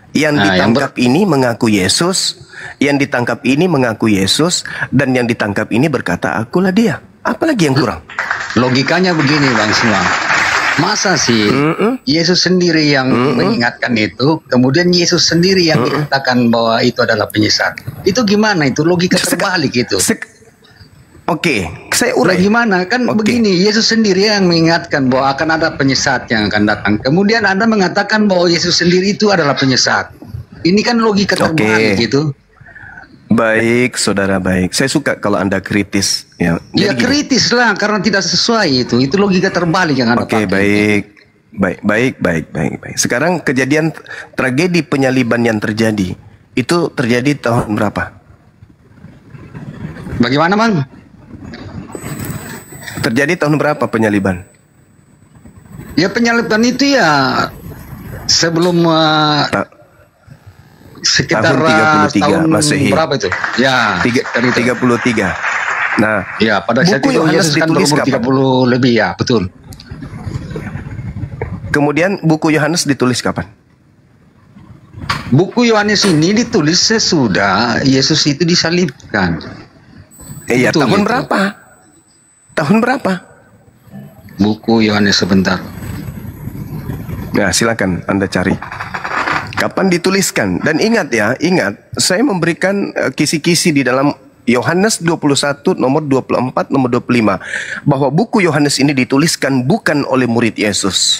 Speaker 1: Yang ditangkap ini mengaku Yesus, yang ditangkap ini mengaku Yesus, dan yang ditangkap ini berkata, akulah dia. Apalagi yang kurang?
Speaker 10: Logikanya begini Bang Suma. Masa sih Yesus sendiri yang mengingatkan itu, kemudian Yesus sendiri yang dikatakan bahwa itu adalah penyesat. Itu gimana itu? Logika terbalik itu.
Speaker 1: Oke, saya urai.
Speaker 10: Gimana? Kan begini, Yesus sendiri yang mengingatkan bahwa akan ada penyesat yang akan datang. Kemudian Anda mengatakan bahwa Yesus sendiri itu adalah penyesat. Ini kan logika terbalik gitu.
Speaker 1: Baik, saudara baik. Saya suka kalau Anda kritis. Ya,
Speaker 10: ya kritis lah, karena tidak sesuai itu. Itu logika terbalik yang Anda pakai.
Speaker 1: Baik. Sekarang kejadian tragedi penyaliban yang terjadi, itu terjadi tahun berapa?
Speaker 10: Bagaimana, Bang?
Speaker 1: Terjadi tahun berapa penyaliban?
Speaker 10: Ya penyaliban itu ya sebelum sekitar
Speaker 1: tahun 33
Speaker 10: tahun
Speaker 1: Masehi.
Speaker 10: Berapa itu? Ya,
Speaker 1: 33. Nah,
Speaker 10: ya pada saat itu Yesus kan berumur 30 lebih ya, betul.
Speaker 1: Kemudian buku Yohanes ditulis kapan?
Speaker 10: Buku Yohanes ini ditulis sesudah Yesus itu disalibkan.
Speaker 1: Iya,
Speaker 10: Betul
Speaker 1: tahun
Speaker 10: itu.
Speaker 1: berapa? Tahun berapa?
Speaker 10: Buku Yohanes sebentar.
Speaker 1: Nah, silakan Anda cari. Kapan dituliskan? Dan ingat ya, ingat, saya memberikan kisi-kisi di dalam Yohanes 21 nomor 24 nomor 25 bahwa buku Yohanes ini dituliskan bukan oleh murid Yesus.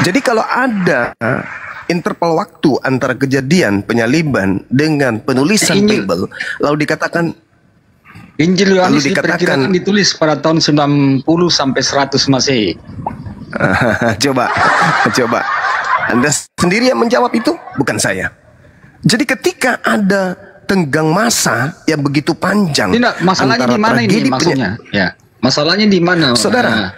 Speaker 1: Jadi kalau ada interval waktu antara kejadian penyaliban dengan penulisan Bible, lalu dikatakan
Speaker 10: Injil Yohanes
Speaker 1: lalu dikatakan
Speaker 10: diperkirakan ditulis pada tahun 90 sampai 100 Masehi.
Speaker 1: Coba Anda sendiri yang menjawab itu, bukan saya. Jadi ketika ada tenggang masa yang begitu panjang,
Speaker 10: Tidak, masalahnya di mana ini maksudnya? Ya, masalahnya di mana?
Speaker 1: Saudara,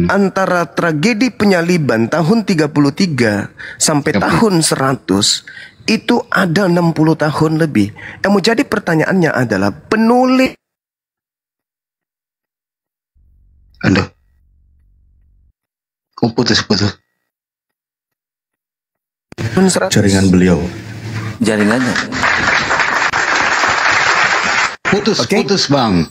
Speaker 1: antara tragedi penyaliban tahun 33 sampai tahun 100 itu ada 60 tahun lebih. Yang menjadi pertanyaannya adalah penulis.
Speaker 10: Aduh. Kok putus-putus?
Speaker 8: Jaringan beliau.
Speaker 9: Jaringannya.
Speaker 10: Putus Bang.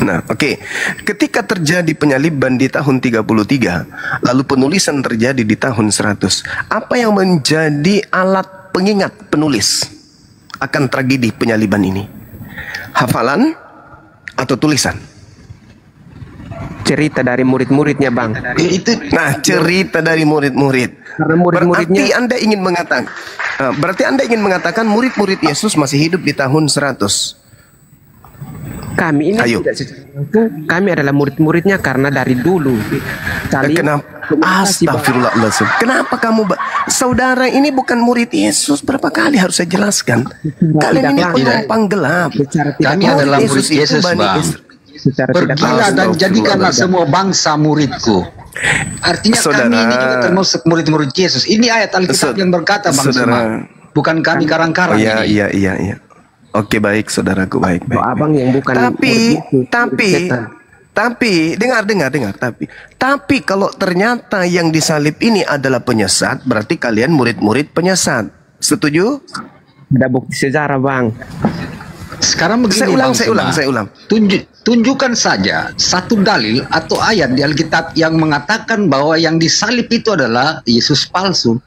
Speaker 1: Nah, oke. Ketika terjadi penyaliban di tahun 33, lalu penulisan terjadi di tahun 100. Apa yang menjadi alat pengingat penulis akan tragedi penyaliban ini? Hafalan atau tulisan?
Speaker 7: Cerita dari murid-muridnya, Bang.
Speaker 1: Nah, cerita dari murid-murid.
Speaker 7: Karena murid-muridnya
Speaker 1: Berarti Anda ingin mengatakan murid-murid Yesus masih hidup di tahun 100.
Speaker 7: Kami ini tidak secara langsung, kami adalah murid-muridnya karena dari dulu.
Speaker 1: Kenapa? Astagfirullahaladzim. Kenapa kamu, saudara ini bukan murid Yesus? Berapa kali harus saya jelaskan? Kalian ini penumpang gelap.
Speaker 10: Kami adalah murid Yesus, Bang. Pergilah dan jadikanlah semua bangsa muridku. Artinya kami ini juga termasuk murid-murid Yesus. Ini ayat Alkitab yang berkata, Bang Sema. Bukan kami karang-karang ini.
Speaker 1: Iya. Oke, baik, saudaraku, baik.
Speaker 7: Abang yang bukan.
Speaker 1: Tapi dengar. Tapi kalau ternyata yang disalib ini adalah penyesat, berarti kalian murid-murid penyesat. Setuju?
Speaker 7: Ada bukti sejarah, Bang.
Speaker 10: Sekarang begini,
Speaker 1: saya ulang.
Speaker 10: Tunjukkan saja satu dalil atau ayat di Alkitab yang mengatakan bahwa yang disalib itu adalah Yesus palsu.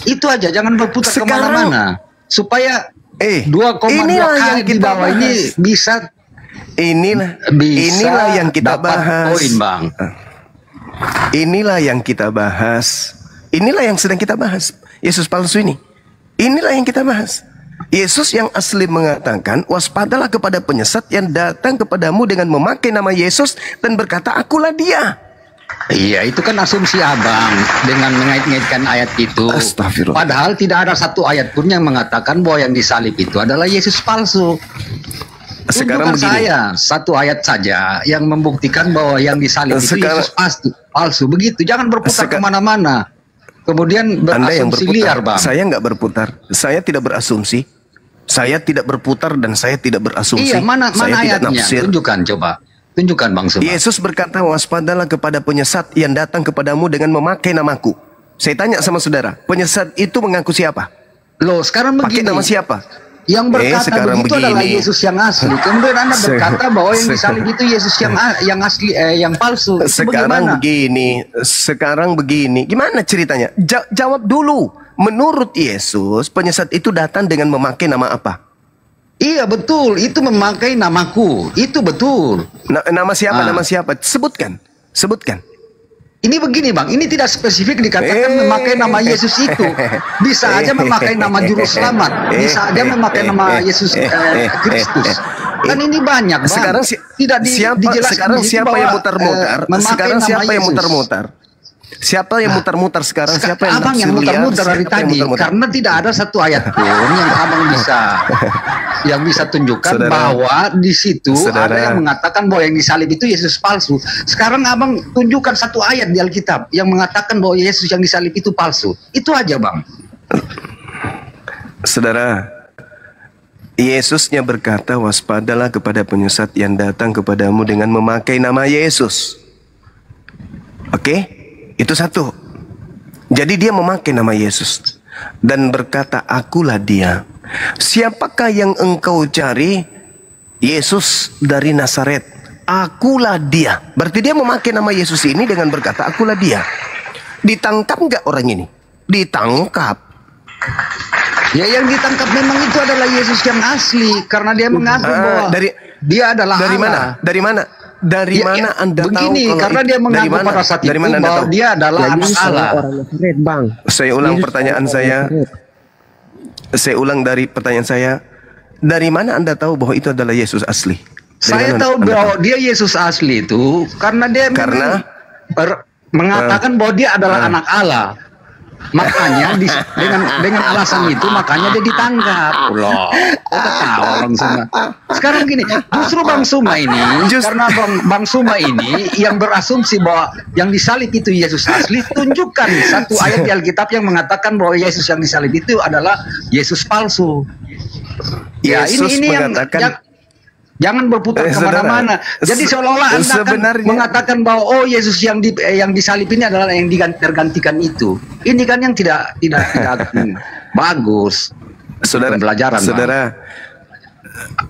Speaker 10: Itu aja, jangan berputar kemana-mana. Supaya 2,2 kali di bawah ini bisa
Speaker 1: inilah yang kita bahas.
Speaker 10: Poin, Bang.
Speaker 1: Inilah yang kita bahas. Inilah yang sedang kita bahas. Yesus palsu ini. Inilah yang kita bahas. Yesus yang asli mengatakan, waspadalah kepada penyesat yang datang kepadamu dengan memakai nama Yesus dan berkata, akulah dia.
Speaker 10: Iya, itu kan asumsi abang dengan mengait-ngaitkan ayat itu. Padahal tidak ada satu ayat pun yang mengatakan bahwa yang disalib itu adalah Yesus palsu.
Speaker 1: Sekarang
Speaker 10: tunjukkan saya satu ayat saja yang membuktikan bahwa yang disalib itu Yesus palsu. Begitu, jangan berputar kemana-mana. Kemudian berasumsi liar, Bang.
Speaker 1: Saya nggak berputar. Saya tidak berasumsi. Saya tidak berputar dan saya tidak berasumsi.
Speaker 10: Iya, mana ayatnya?
Speaker 1: Nafsir.
Speaker 10: Tunjukkan, coba. Tunjukkan, Bang Sema.
Speaker 1: Yesus berkata, waspadalah kepada penyesat yang datang kepadamu dengan memakai namaku. Saya tanya sama saudara, penyesat itu mengaku siapa?
Speaker 10: Loh, sekarang begini.
Speaker 1: Pakai nama siapa?
Speaker 10: Yang berkata begitu adalah Yesus yang asli. Kemudian Anda berkata bahwa yang disalib itu Yesus yang asli, yang palsu.
Speaker 1: Sekarang begini. Gimana ceritanya? Jawab dulu. Menurut Yesus, penyesat itu datang dengan memakai nama apa?
Speaker 10: Iya, betul. Itu memakai namaku. Itu betul.
Speaker 1: Nama siapa? Nama siapa? Sebutkan.
Speaker 10: Ini begini, Bang, ini tidak spesifik dikatakan memakai nama Yesus itu. Bisa aja memakai nama Juru Selamat, bisa aja memakai nama Yesus Kristus. Kan ini banyak, Bang.
Speaker 1: Sekarang siapa yang muter-muter? Siapa yang muter-muter sekarang? Siapa yang
Speaker 10: abang yang muter-muter dari tadi? Karena tidak ada satu ayat pun yang abang bisa tunjukkan bahwa di situ ada yang mengatakan bahwa yang disalib itu Yesus palsu. Sekarang abang tunjukkan satu ayat di Alkitab yang mengatakan bahwa Yesus yang disalib itu palsu. Itu aja, Bang.
Speaker 1: Saudara, Yesusnya berkata, waspadalah kepada penyesat yang datang kepadamu dengan memakai nama Yesus. Oke? itu satu. Jadi dia memakai nama Yesus dan berkata, akulah dia. Siapakah yang engkau cari? Yesus dari Nazaret. Akulah dia. Berarti dia memakai nama Yesus ini dengan berkata, akulah dia. Ditangkap nggak orang ini? Ditangkap.
Speaker 10: Ya, yang ditangkap memang itu adalah Yesus yang asli, karena dia mengaku bahwa dia adalah
Speaker 1: dari
Speaker 10: Allah.
Speaker 1: mana? Dari mana? Dari mana Anda
Speaker 10: begini,
Speaker 1: tahu?
Speaker 10: Karena dia mengaku pada saat itu bahwa dia adalah anak Allah.
Speaker 7: Bang.
Speaker 1: Saya ulang pertanyaan saya. Saya ulang dari pertanyaan saya. Dari mana Anda tahu bahwa itu adalah Yesus asli?
Speaker 10: Saya tahu bahwa dia Yesus asli itu karena dia mengatakan bahwa dia adalah anak Allah. Makanya dengan alasan itu makanya dia ditangkap. Loh, ketawa Bang Suma. Sekarang gini, justru Bang Suma ini karena Bang Suma ini yang berasumsi bahwa yang disalib itu Yesus asli, tunjukkan satu ayat di Alkitab yang mengatakan bahwa Yesus yang disalib itu adalah Yesus palsu. Ya,
Speaker 1: Yesus
Speaker 10: ini
Speaker 1: mengatakan,
Speaker 10: jangan berputar kemana-mana. Jadi seolah-olah Anda akan mengatakan bahwa oh Yesus yang disalib ini adalah yang tergantikan itu. Ini kan yang tidak bagus. Pembelajaran.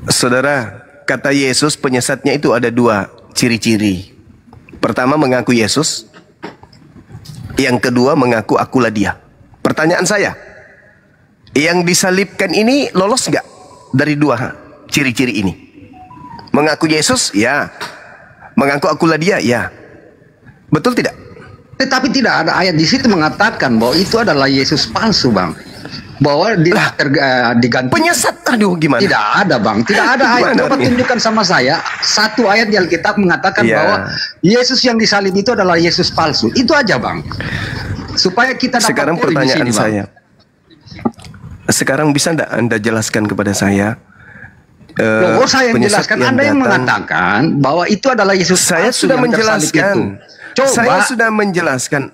Speaker 1: Saudara, kata Yesus penyesatnya itu ada dua ciri-ciri. Pertama mengaku Yesus. Yang kedua mengaku akulah dia. Pertanyaan saya, yang disalibkan ini lolos nggak dari dua ciri-ciri ini? Mengaku Yesus, ya. Mengaku akulah dia, ya. Betul tidak?
Speaker 10: Tetapi tidak ada ayat di situ mengatakan bahwa itu adalah Yesus palsu, Bang. Bahwa diganti.
Speaker 1: Penyesat, aduh gimana?
Speaker 10: Tidak ada, Bang. Tidak ada ayat. Coba tunjukkan sama saya satu ayat di Alkitab mengatakan bahwa Yesus yang disalib itu adalah Yesus palsu. Itu aja, Bang. Supaya kita dapat.
Speaker 1: Sekarang pertanyaan
Speaker 10: sini,
Speaker 1: saya. Sekarang bisa enggak Anda jelaskan kepada saya?
Speaker 10: Saya yang jelaskan, Anda yang mengatakan bahwa itu adalah Yesus.
Speaker 1: Saya sudah menjelaskan. Saya sudah menjelaskan.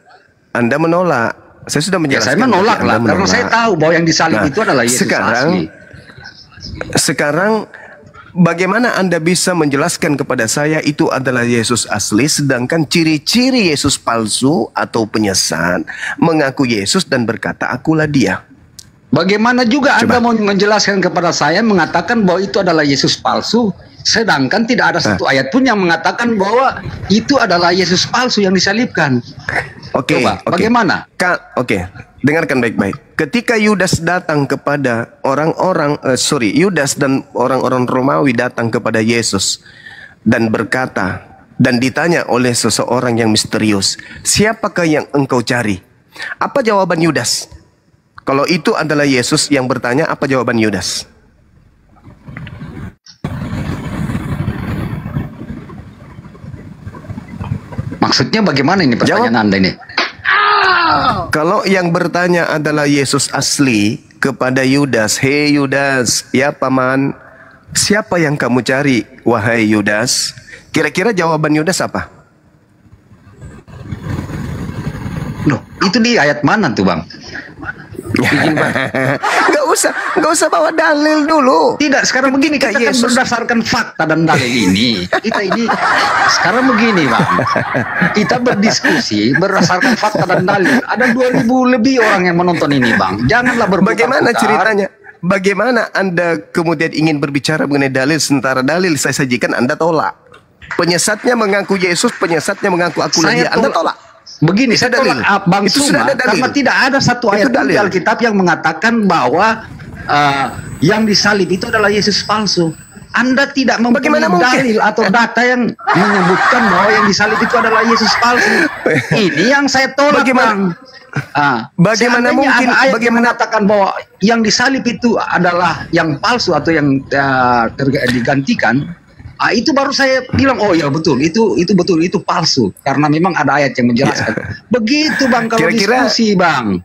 Speaker 1: Anda menolak. Saya sudah menjelaskan.
Speaker 10: Ya, saya menolak lah, karena saya tahu bahwa yang disalib itu adalah Yesus asli.
Speaker 1: Sekarang, bagaimana Anda bisa menjelaskan kepada saya itu adalah Yesus asli, sedangkan ciri-ciri Yesus palsu atau penyesat mengaku Yesus dan berkata, akulah dia.
Speaker 10: Bagaimana juga Anda mau menjelaskan kepada saya mengatakan bahwa itu adalah Yesus palsu, sedangkan tidak ada satu ayat pun yang mengatakan bahwa itu adalah Yesus palsu yang disalibkan.
Speaker 1: Oke,
Speaker 10: bagaimana?
Speaker 1: Dengarkan baik-baik. Ketika Yudas datang kepada Yudas dan orang-orang Romawi datang kepada Yesus dan berkata dan ditanya oleh seseorang yang misterius, siapakah yang engkau cari? Apa jawaban Yudas? Kalau itu adalah Yesus yang bertanya, apa jawaban Yudas?
Speaker 10: Maksudnya bagaimana ini pertanyaan Anda ini?
Speaker 1: Kalau yang bertanya adalah Yesus asli kepada Yudas, hei Yudas, ya paman, siapa yang kamu cari, wahai Yudas? Kira-kira jawaban Yudas apa?
Speaker 10: Loh, itu di ayat mana tuh, Bang?
Speaker 1: Nggak usah bawa dalil dulu.
Speaker 10: Tidak, sekarang begini, kita kan berdasarkan fakta dan dalil ini. Kita ini sekarang begini, Bang. Kita berdiskusi berdasarkan fakta dan dalil. Ada 2000 lebih orang yang menonton ini, Bang. Janganlah berputar-putar.
Speaker 1: Bagaimana ceritanya? Bagaimana Anda kemudian ingin berbicara mengenai dalil sementara dalil saya sajikan Anda tolak? Penyesatnya mengaku Yesus, penyesatnya mengaku akulah dia. Anda tolak.
Speaker 10: Begini, saya tolak Bang Suma, karena tidak ada satu ayat di Alkitab yang mengatakan bahwa yang disalib itu adalah Yesus palsu. Anda tidak mempunyai dalil atau data yang menyebutkan bahwa yang disalib itu adalah Yesus palsu. Ini yang saya tolak, Bang.
Speaker 1: Bagaimana mungkin
Speaker 10: ada ayat yang mengatakan bahwa yang disalib itu adalah yang palsu atau yang digantikan? Itu baru saya bilang, oh ya betul, itu betul, itu palsu. Karena memang ada ayat yang menjelaskan. Begitu, Bang, kalau diskusi, Bang.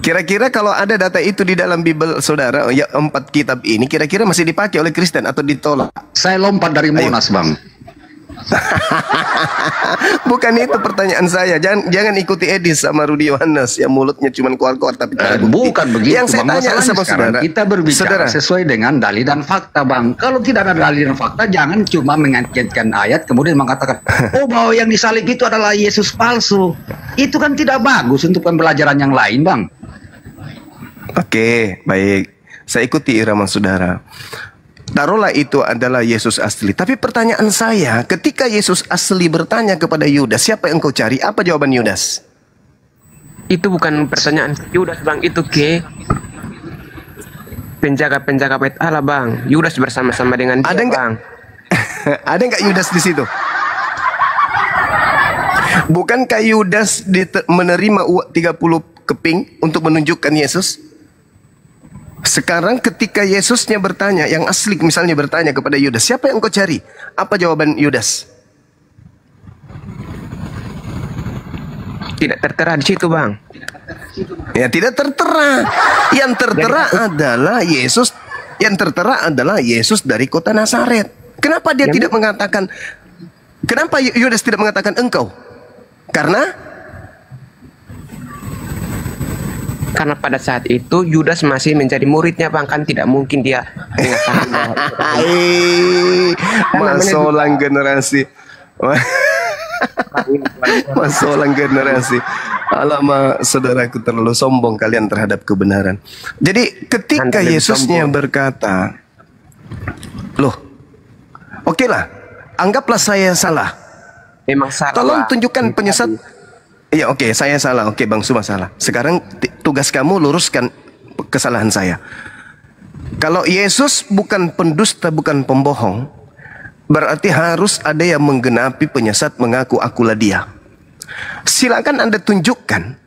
Speaker 1: Kira-kira kalau ada data itu di dalam Bible saudara, ya 4 kitab ini, kira-kira masih dipakai oleh Kristen atau ditolak?
Speaker 10: Saya lompat dari Monas, Bang.
Speaker 1: Bukan itu pertanyaan saya. Jangan ikuti Edis sama Rudi Yohanes yang mulutnya cuma keluar-keluar tapi tidak ada bukti.
Speaker 10: Bukan begitu,
Speaker 1: Yang saya
Speaker 10: Bang.
Speaker 1: tanya
Speaker 10: Masalahnya
Speaker 1: sama
Speaker 10: sekarang
Speaker 1: saudara,
Speaker 10: kita berbicara sesuai dengan dalil dan fakta, Bang. Kalau tidak ada dalil dan fakta, jangan cuma mengaitkan ayat kemudian mengatakan, oh bahwa yang disalib itu adalah Yesus palsu. Itu kan tidak bagus untuk pembelajaran yang lain, Bang.
Speaker 1: Oke, baik. Saya ikuti irama saudara. Taruhlah itu adalah Yesus asli. Tapi pertanyaan saya, ketika Yesus asli bertanya kepada Yudas, siapa yang kau cari? Apa jawaban Yudas?
Speaker 7: Itu bukan pertanyaan Yudas, Bang. Itu ke penjaga-penjaga bait Allah, Bang. Yudas bersama-sama dengan dia,
Speaker 1: Ada nggak?
Speaker 7: Bang.
Speaker 1: Ada nggak Yudas di situ? Bukankah Yudas menerima uang 30 keping untuk menunjukkan Yesus? Sekarang ketika Yesusnya bertanya, yang asli misalnya bertanya kepada Yudas, siapa yang kau cari? Apa jawaban Yudas?
Speaker 7: Tidak tertera di situ, Bang.
Speaker 1: Ya tidak tertera. Yang tertera adalah Yesus. Yang tertera adalah Yesus dari kota Nazaret. Kenapa dia tidak mengatakan? Kenapa Yudas tidak mengatakan engkau? Karena
Speaker 7: pada saat itu Yudas masih menjadi muridnya, Bang. Kan tidak mungkin dia mengatakan
Speaker 1: masolang generasi. Masolang generasi. Alamak, saudaraku terlalu sombong kalian terhadap kebenaran. Jadi ketika Yesusnya berkata, loh, oke lah, anggaplah saya salah.
Speaker 7: Memang salah.
Speaker 1: Tolong tunjukkan penyesat. Iya, oke, saya salah. Oke, Bang Suma salah. Sekarang tugas kamu luruskan kesalahan saya. Kalau Yesus bukan pendusta, bukan pembohong, berarti harus ada yang menggenapi penyesat mengaku akulah dia. Silakan Anda tunjukkan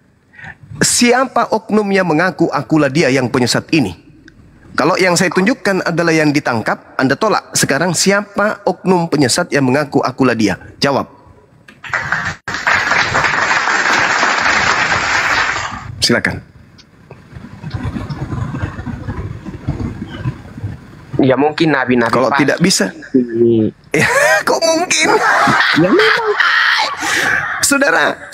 Speaker 1: siapa oknum yang mengaku akulah dia yang penyesat ini. Kalau yang saya tunjukkan adalah yang ditangkap, Anda tolak. Sekarang siapa oknum penyesat yang mengaku akulah dia? Jawab. Silakan.
Speaker 7: Ya mungkin nabi-nabi.
Speaker 1: Kalau tidak bisa, ya, kok mungkin? Ya memang.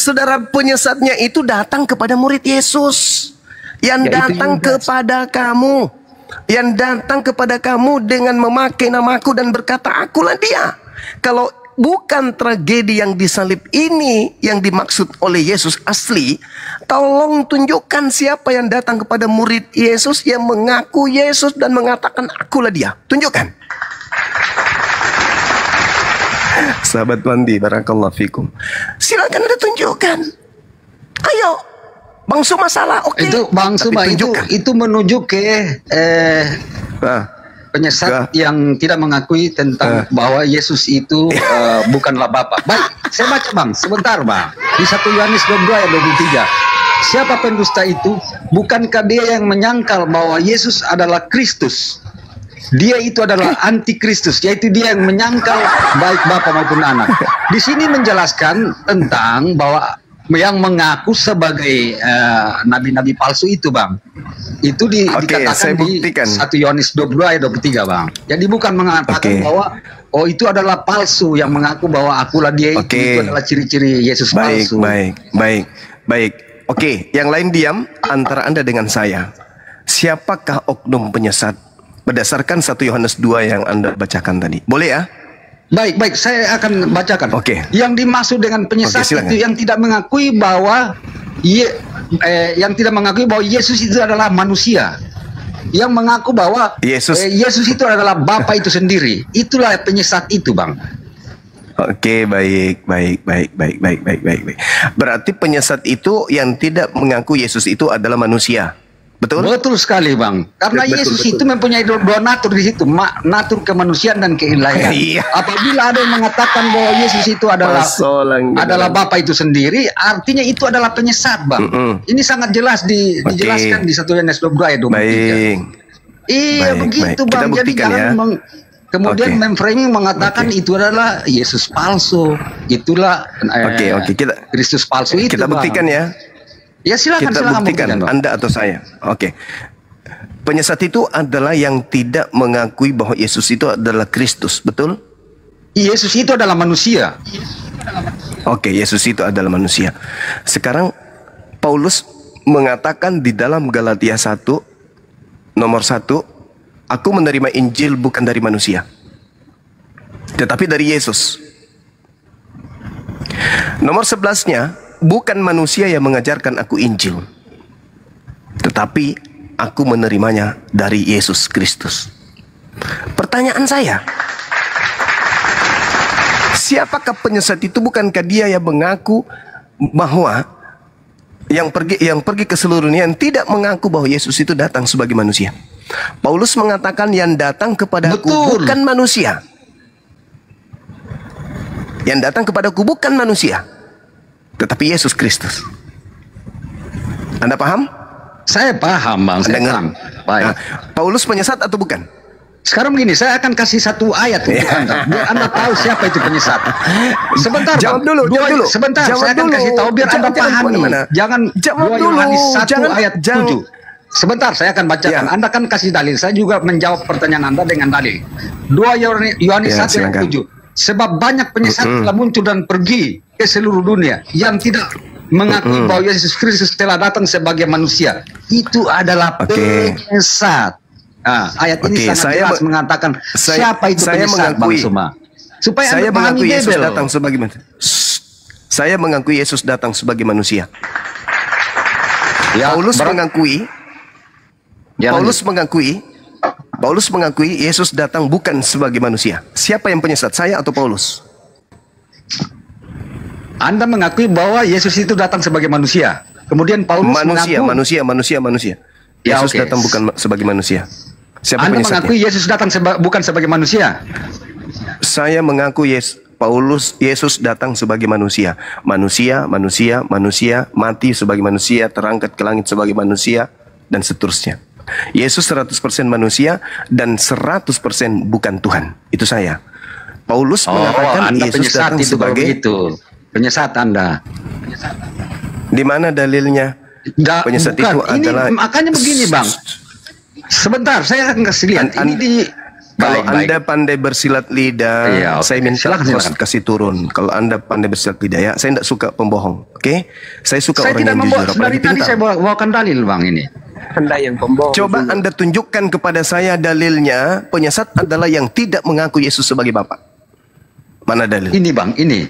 Speaker 1: Saudara penyesatnya itu datang kepada murid Yesus, yang datang kepada kamu, yang datang kepada kamu dengan memakai namaku dan berkata, akulah dia. Kalau bukan tragedi yang disalib ini yang dimaksud oleh Yesus asli, tolong tunjukkan siapa yang datang kepada murid Yesus yang mengaku Yesus dan mengatakan akulah dia. Tunjukkan. Sahabat mandi, barakallahu fikum. Silakan Anda tunjukkan. Ayo. Bang Suma salah, oke.
Speaker 10: Itu Bang Suma itu menuju ke penyesat yang tidak mengakui tentang bahwa Yesus itu bukanlah Bapa. Baik, saya baca, Bang, sebentar, Bang. Di 1 Yohanes 22 ayat 23. Siapa pendusta itu? Bukankah dia yang menyangkal bahwa Yesus adalah Kristus? Dia itu adalah antikristus, yaitu dia yang menyangkal baik Bapa maupun Anak. Di sini menjelaskan tentang bahwa yang mengaku sebagai nabi-nabi palsu itu, Bang. Itu dikatakan di 1 Yohanes 22 ayat 23, Bang. Jadi bukan mengatakan bahwa itu adalah palsu yang mengaku bahwa akulah dia itu adalah ciri-ciri Yesus palsu.
Speaker 1: Baik. Oke, yang lain diam antara Anda dengan saya. Siapakah oknum penyesat? Berdasarkan 1 Yohanes 2 yang Anda bacakan tadi. Boleh ya?
Speaker 10: Baik, saya akan bacakan. Yang dimaksud dengan penyesat itu yang tidak mengakui bahwa Yesus itu adalah manusia. Yang mengaku bahwa Yesus itu adalah Bapa itu sendiri. Itulah penyesat itu, Bang.
Speaker 1: Oke, baik. Berarti penyesat itu yang tidak mengaku Yesus itu adalah manusia. Betul?
Speaker 10: Betul sekali, Bang. Karena Yesus itu mempunyai dua natur di situ, natur kemanusiaan dan keilahian. Apabila ada yang mengatakan bahwa Yesus itu adalah Bapa itu sendiri, artinya itu adalah penyesat, Bang. Ini sangat jelas dijelaskan di 1 Yohanes 22 ayat 23. Iya, begitu, Bang. Jadi jangan kemudian memframing mengatakan itu adalah Yesus palsu. Itulah Kristus palsu itu,
Speaker 1: kita buktikan, Bang. Ya.
Speaker 10: Ya silakan,
Speaker 1: kita buktikan, Anda atau saya. Penyesat itu adalah yang tidak mengakui bahwa Yesus itu adalah Kristus, betul?
Speaker 10: Yesus itu adalah manusia.
Speaker 1: Oke, Yesus itu adalah manusia. Sekarang Paulus mengatakan di dalam Galatia 1 nomor 1, aku menerima Injil bukan dari manusia, tetapi dari Yesus. Nomor 11-nya, bukan manusia yang mengajarkan aku Injil, tetapi aku menerimanya dari Yesus Kristus. Pertanyaan saya, siapakah penyesat itu? Bukankah dia yang mengaku bahwa yang pergi ke seluruh dunia, yang tidak mengaku bahwa Yesus itu datang sebagai manusia? Paulus mengatakan yang datang kepadaku bukan manusia. Yang datang kepadaku bukan manusia, tetapi Yesus Kristus. Anda paham?
Speaker 10: Saya paham, Bang. Saya paham. Baik.
Speaker 1: Nah, Paulus penyesat atau bukan?
Speaker 10: Sekarang begini, saya akan kasih satu ayat untuk Anda, biar Anda tahu siapa itu penyesat. Sebentar,
Speaker 1: jawab
Speaker 10: Bang.
Speaker 1: dulu, jawab dulu.
Speaker 10: Sebentar,
Speaker 1: Jawab
Speaker 10: saya akan
Speaker 1: dulu.
Speaker 10: kasih tahu biar Anda pahami. Jangan
Speaker 1: jawab
Speaker 10: 2
Speaker 1: dulu.
Speaker 10: Yohanes 1
Speaker 1: Jangan,
Speaker 10: ayat 7. Sebentar, saya akan bacakan.
Speaker 1: Ya.
Speaker 10: Anda kan kasih dalil. Saya juga menjawab pertanyaan Anda dengan dalil. 2 Yohanes 1 ayat 7. Sebab banyak penyesat telah muncul dan pergi ke seluruh dunia yang tidak mengakui bahwa Yesus Kristus telah datang sebagai manusia. Itu adalah penyesat. Nah, ayat ini sangat jelas mengatakan siapa itu penyesat, Bang Suma. Supaya
Speaker 1: saya
Speaker 10: Anda
Speaker 1: mengakui
Speaker 10: pahami
Speaker 1: Yesus
Speaker 10: Bebel.
Speaker 1: datang sebagai manusia. Saya mengakui Yesus datang sebagai manusia.
Speaker 10: Ya,
Speaker 1: Paulus mengakui.
Speaker 10: Ya,
Speaker 1: Paulus mengakui Yesus datang bukan sebagai manusia. Siapa yang penyesat, saya atau Paulus?
Speaker 10: Anda mengakui bahwa Yesus itu datang sebagai manusia. Kemudian Paulus
Speaker 1: manusia.
Speaker 10: Ya,
Speaker 1: Yesus datang bukan sebagai manusia. Siapa
Speaker 10: Anda
Speaker 1: penyesatnya?
Speaker 10: mengakui Yesus datang bukan sebagai manusia.
Speaker 1: Saya mengaku Yesus datang sebagai manusia. Manusia, mati sebagai manusia, terangkat ke langit sebagai manusia, dan seterusnya. Yesus 100% manusia dan 100% bukan Tuhan. Itu saya. Paulus mengatakan
Speaker 10: Anda
Speaker 1: Yesus
Speaker 10: penyesat
Speaker 1: datang
Speaker 10: itu
Speaker 1: sebagai
Speaker 10: penyesat Anda.
Speaker 1: Di mana dalilnya? Penyesat
Speaker 10: bukan.
Speaker 1: itu
Speaker 10: Ini
Speaker 1: adalah
Speaker 10: makanya begini, Bang. Sebentar, saya akan kasih lihat. Ini di
Speaker 1: kalau Anda pandai bersilat lidah, saya minta
Speaker 10: silakan.
Speaker 1: kasih turun. Kalau Anda pandai bersilat lidah, ya, saya tidak suka pembohong. Oke? Saya suka
Speaker 10: Saya
Speaker 1: orang
Speaker 10: tidak
Speaker 1: yang
Speaker 10: membawa,
Speaker 1: jujur.
Speaker 10: dari
Speaker 1: apalagi
Speaker 10: tadi
Speaker 1: pintar.
Speaker 10: saya bawakan dalil, Bang, ini.
Speaker 7: Anda yang pembohong.
Speaker 1: Coba Anda tunjukkan kepada saya dalilnya penyesat adalah yang tidak mengaku Yesus sebagai Bapa. Mana dalil?
Speaker 10: Ini, Bang, ini.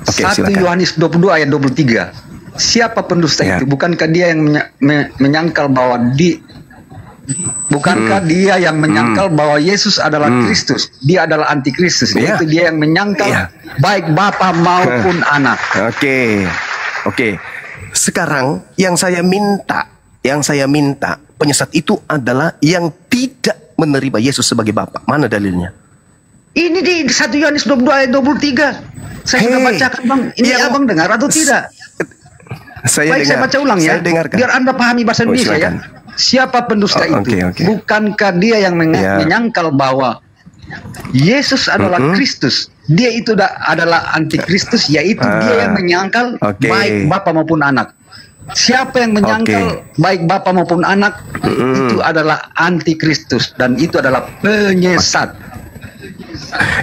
Speaker 1: Oke,
Speaker 10: 1
Speaker 1: silakan.
Speaker 10: Yohanes 22 ayat 23. Siapa pendusta
Speaker 1: Ya.
Speaker 10: itu? Bukankah dia yang menyangkal bahwa bukankah dia yang menyangkal bahwa Yesus adalah Kristus? Dia adalah antikristus.
Speaker 1: Ya.
Speaker 10: Itu dia yang menyangkal baik Bapa maupun anak.
Speaker 1: Oke. Sekarang yang saya minta penyesat itu adalah yang tidak menerima Yesus sebagai Bapa. Mana dalilnya?
Speaker 10: Ini di 1 Yohanes 22 ayat 23. Saya sudah bacakan, Bang. Ini Abang dengar atau tidak?
Speaker 1: Saya
Speaker 10: Baik, saya baca ulang ya.
Speaker 1: Saya dengarkan.
Speaker 10: Biar Anda pahami bahasa Indonesia ya.
Speaker 1: silakan.
Speaker 10: Siapa pendusta itu?
Speaker 1: Oke.
Speaker 10: Bukankah dia yang menyangkal bahwa Yesus adalah Kristus? Dia itu adalah antikristus, yaitu dia yang menyangkal baik Bapa maupun anak. Siapa yang menyangkal baik Bapa maupun anak itu adalah antikristus dan itu adalah penyesat.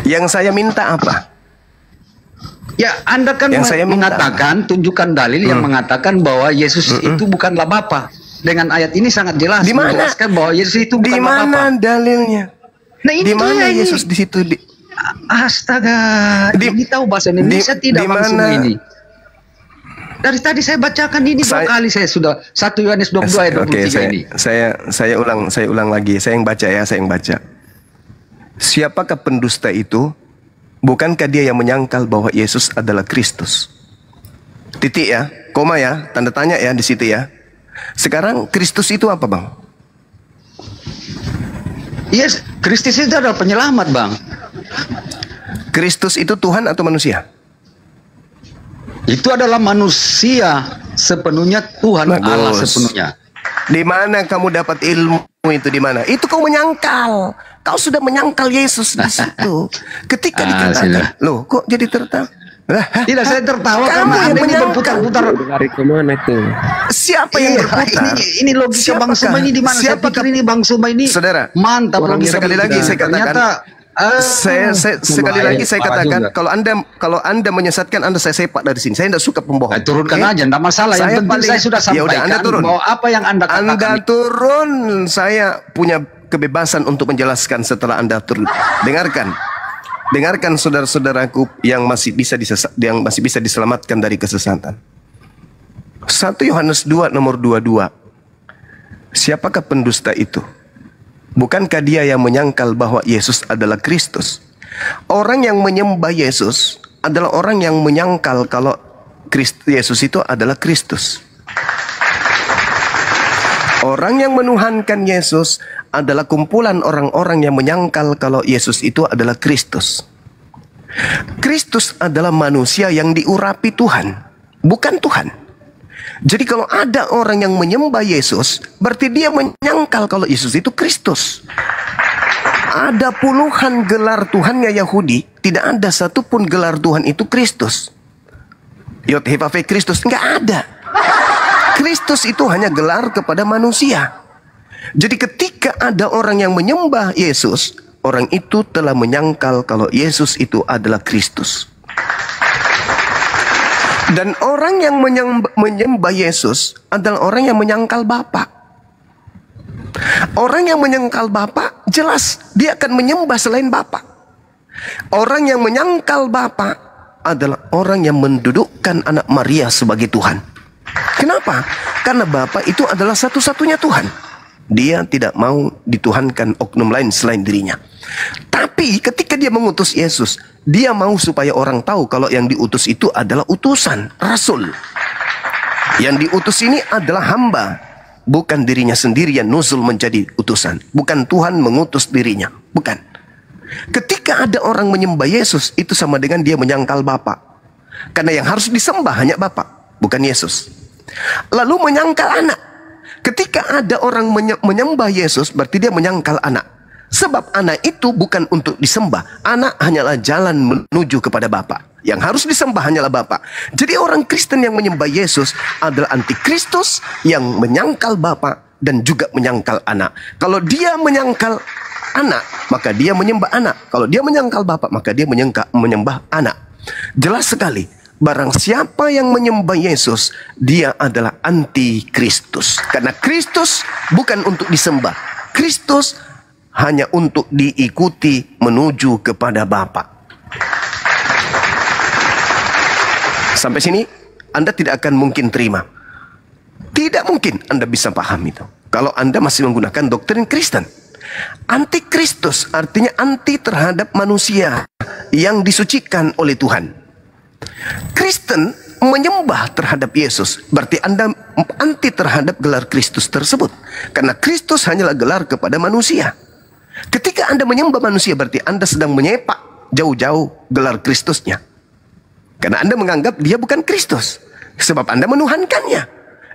Speaker 1: Yang saya minta apa?
Speaker 10: Ya, Anda kan mengatakan, tunjukkan dalil yang mengatakan bahwa Yesus itu bukanlah Bapa. Dengan ayat ini sangat jelas menjelaskan bahwa Yesus itu bukanlah Bapa.
Speaker 1: Di mana dalilnya?
Speaker 10: Nah, ini
Speaker 1: di mana Yesus di situ?
Speaker 10: Astaga, ini tahu bahasa Indonesia tidak langsung ini. Dari tadi saya bacakan ini 2 kali, saya sudah 1 Yohanes 22 ayat 23 ini.
Speaker 1: Saya ulang lagi. Saya yang baca. Siapakah pendusta itu? Bukankah dia yang menyangkal bahwa Yesus adalah Kristus? Titik ya, koma ya, tanda tanya ya di situ ya. Sekarang Kristus itu apa, Bang?
Speaker 10: Yes, Kristus itu adalah penyelamat, Bang.
Speaker 1: Kristus itu Tuhan atau manusia?
Speaker 10: Itu adalah manusia sepenuhnya, Tuhan Allah sepenuhnya.
Speaker 1: Di mana kamu dapat ilmu itu, di mana? Itu kau menyangkal. Kau sudah menyangkal Yesus di situ. Ketika dikatakan, loh, kok jadi tertawa?
Speaker 10: Tidak, saya tertawa
Speaker 1: kamu yang
Speaker 10: berputar-putar.
Speaker 7: Dari kemana itu?
Speaker 1: Siapa yang berputar?
Speaker 10: Ini logika Bang Suma ini di mana? Saya pikir ini Bang Suma ini
Speaker 1: saudara,
Speaker 10: mantap logika.
Speaker 1: Sekali lagi saya katakan, Sekali lagi saya katakan, kalau anda menyesatkan, anda saya sepak dari sini. Saya tidak suka pembohong.
Speaker 10: Turunkan aja, tidak masalah. Yang penting saya sudah
Speaker 1: Ya udah,
Speaker 10: sampaikan
Speaker 1: anda turun.
Speaker 10: bahwa apa yang anda katakan.
Speaker 1: Anda turun, saya punya kebebasan untuk menjelaskan setelah anda turun. Dengarkan saudara-saudaraku yang masih bisa diselamatkan dari kesesatan. 1 Yohanes 2 nomor 22. Siapakah pendusta itu? Bukankah dia yang menyangkal bahwa Yesus adalah Kristus? Orang yang menyembah Yesus adalah orang yang menyangkal kalau Yesus itu adalah Kristus. Orang yang menuhankan Yesus adalah kumpulan orang-orang yang menyangkal kalau Yesus itu adalah Kristus. Kristus adalah manusia yang diurapi Tuhan, bukan Tuhan. Jadi kalau ada orang yang menyembah Yesus, berarti dia menyangkal kalau Yesus itu Kristus. Ada puluhan gelar Tuhannya Yahudi, tidak ada satupun gelar Tuhan itu Kristus. Yod-Heh-Vav-Heh Kristus, enggak ada. Kristus itu hanya gelar kepada manusia. Jadi ketika ada orang yang menyembah Yesus, orang itu telah menyangkal kalau Yesus itu adalah Kristus. Dan orang yang menyembah Yesus adalah orang yang menyangkal Bapa. Orang yang menyangkal Bapa, jelas dia akan menyembah selain Bapa. Orang yang menyangkal Bapa adalah orang yang mendudukkan anak Maria sebagai Tuhan. Kenapa? Karena Bapa itu adalah satu-satunya Tuhan. Dia tidak mau dituhankan oknum lain selain dirinya. Tapi ketika dia mengutus Yesus, dia mau supaya orang tahu kalau yang diutus itu adalah utusan, rasul. Yang diutus ini adalah hamba, bukan dirinya sendiri yang nuzul menjadi utusan. Bukan Tuhan mengutus dirinya, bukan. Ketika ada orang menyembah Yesus, itu sama dengan dia menyangkal Bapa. Karena yang harus disembah hanya Bapa, bukan Yesus. Lalu menyangkal anak. Ketika ada orang menyembah Yesus, berarti dia menyangkal anak. Sebab anak itu bukan untuk disembah. Anak hanyalah jalan menuju kepada Bapa. Yang harus disembah hanyalah Bapa. Jadi orang Kristen yang menyembah Yesus adalah antikristus yang menyangkal Bapa dan juga menyangkal anak. Kalau dia menyangkal anak, maka dia menyembah anak. Kalau dia menyangkal Bapa, maka dia menyembah anak. Jelas sekali. Barang siapa yang menyembah Yesus, dia adalah antikristus. Karena Kristus bukan untuk disembah. Kristus hanya untuk diikuti menuju kepada Bapa. Sampai sini Anda tidak akan mungkin terima. Tidak mungkin Anda bisa paham itu kalau Anda masih menggunakan doktrin Kristen. Antikristus artinya anti terhadap manusia yang disucikan oleh Tuhan. Kristen menyembah terhadap Yesus, berarti Anda anti terhadap gelar Kristus tersebut. Karena Kristus hanyalah gelar kepada manusia. Ketika Anda menyembah manusia, berarti Anda sedang menyepak jauh-jauh gelar Kristusnya. Karena Anda menganggap dia bukan Kristus, sebab Anda menuhankannya.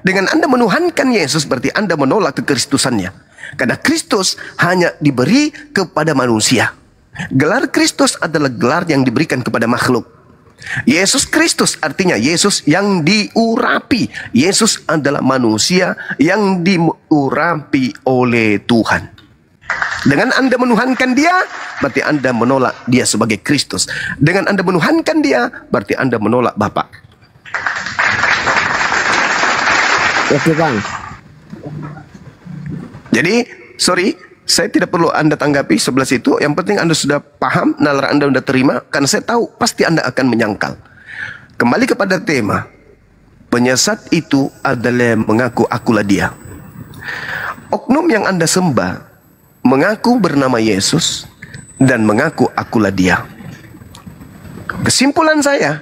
Speaker 1: Dengan Anda menuhankan Yesus, berarti Anda menolak kekristusannya. Karena Kristus hanya diberi kepada manusia. Gelar Kristus adalah gelar yang diberikan kepada makhluk. Yesus Kristus artinya Yesus yang diurapi. Yesus adalah manusia yang diurapi oleh Tuhan. Dengan Anda menuhankan dia, berarti Anda menolak dia sebagai Kristus. Dengan Anda menuhankan dia, berarti Anda menolak Bapa.
Speaker 11: Oke Bang.
Speaker 1: Jadi, saya tidak perlu Anda tanggapi sebelah situ. Yang penting Anda sudah paham, nalar Anda sudah terima. Karena saya tahu pasti Anda akan menyangkal. Kembali kepada tema. Penyesat itu adalah yang mengaku akulah dia. Oknum yang Anda sembah mengaku bernama Yesus dan mengaku akulah dia. Kesimpulan saya,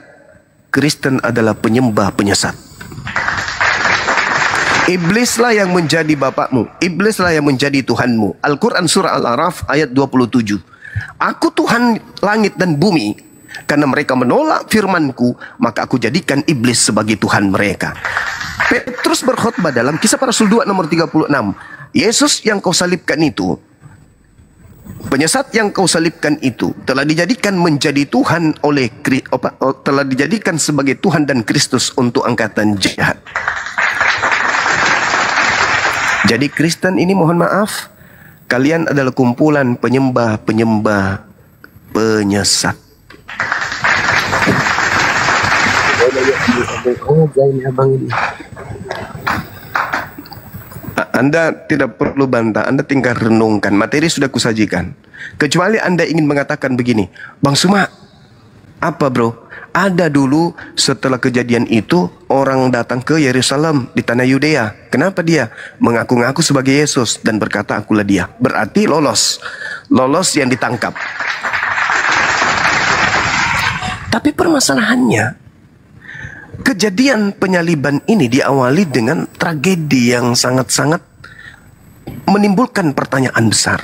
Speaker 1: Kristen adalah penyembah penyesat. Iblislah yang menjadi bapakmu. Iblislah yang menjadi Tuhanmu. Al-Quran surah Al-A'raf ayat 27. Aku Tuhan langit dan bumi. Karena mereka menolak firmanku, maka aku jadikan iblis sebagai Tuhan mereka. Petrus berkhotbah dalam Kisah Para Rasul 2 nomor 36. Yesus yang kau salibkan itu, penyesat yang kau salibkan itu, telah dijadikan menjadi Tuhan telah dijadikan sebagai Tuhan dan Kristus untuk angkatan jahat. Jadi Kristen ini mohon maaf, kalian adalah kumpulan penyembah-penyembah penyesat. Anda tidak perlu bantah, Anda tinggal renungkan. Materi sudah kusajikan. Kecuali Anda ingin mengatakan begini, Bang Suma, apa bro? Ada dulu setelah kejadian itu orang datang ke Yerusalem di tanah Yudea. Kenapa dia mengaku-ngaku sebagai Yesus dan berkata akulah dia? Berarti lolos yang ditangkap. Tapi permasalahannya, kejadian penyaliban ini diawali dengan tragedi yang sangat-sangat menimbulkan pertanyaan besar.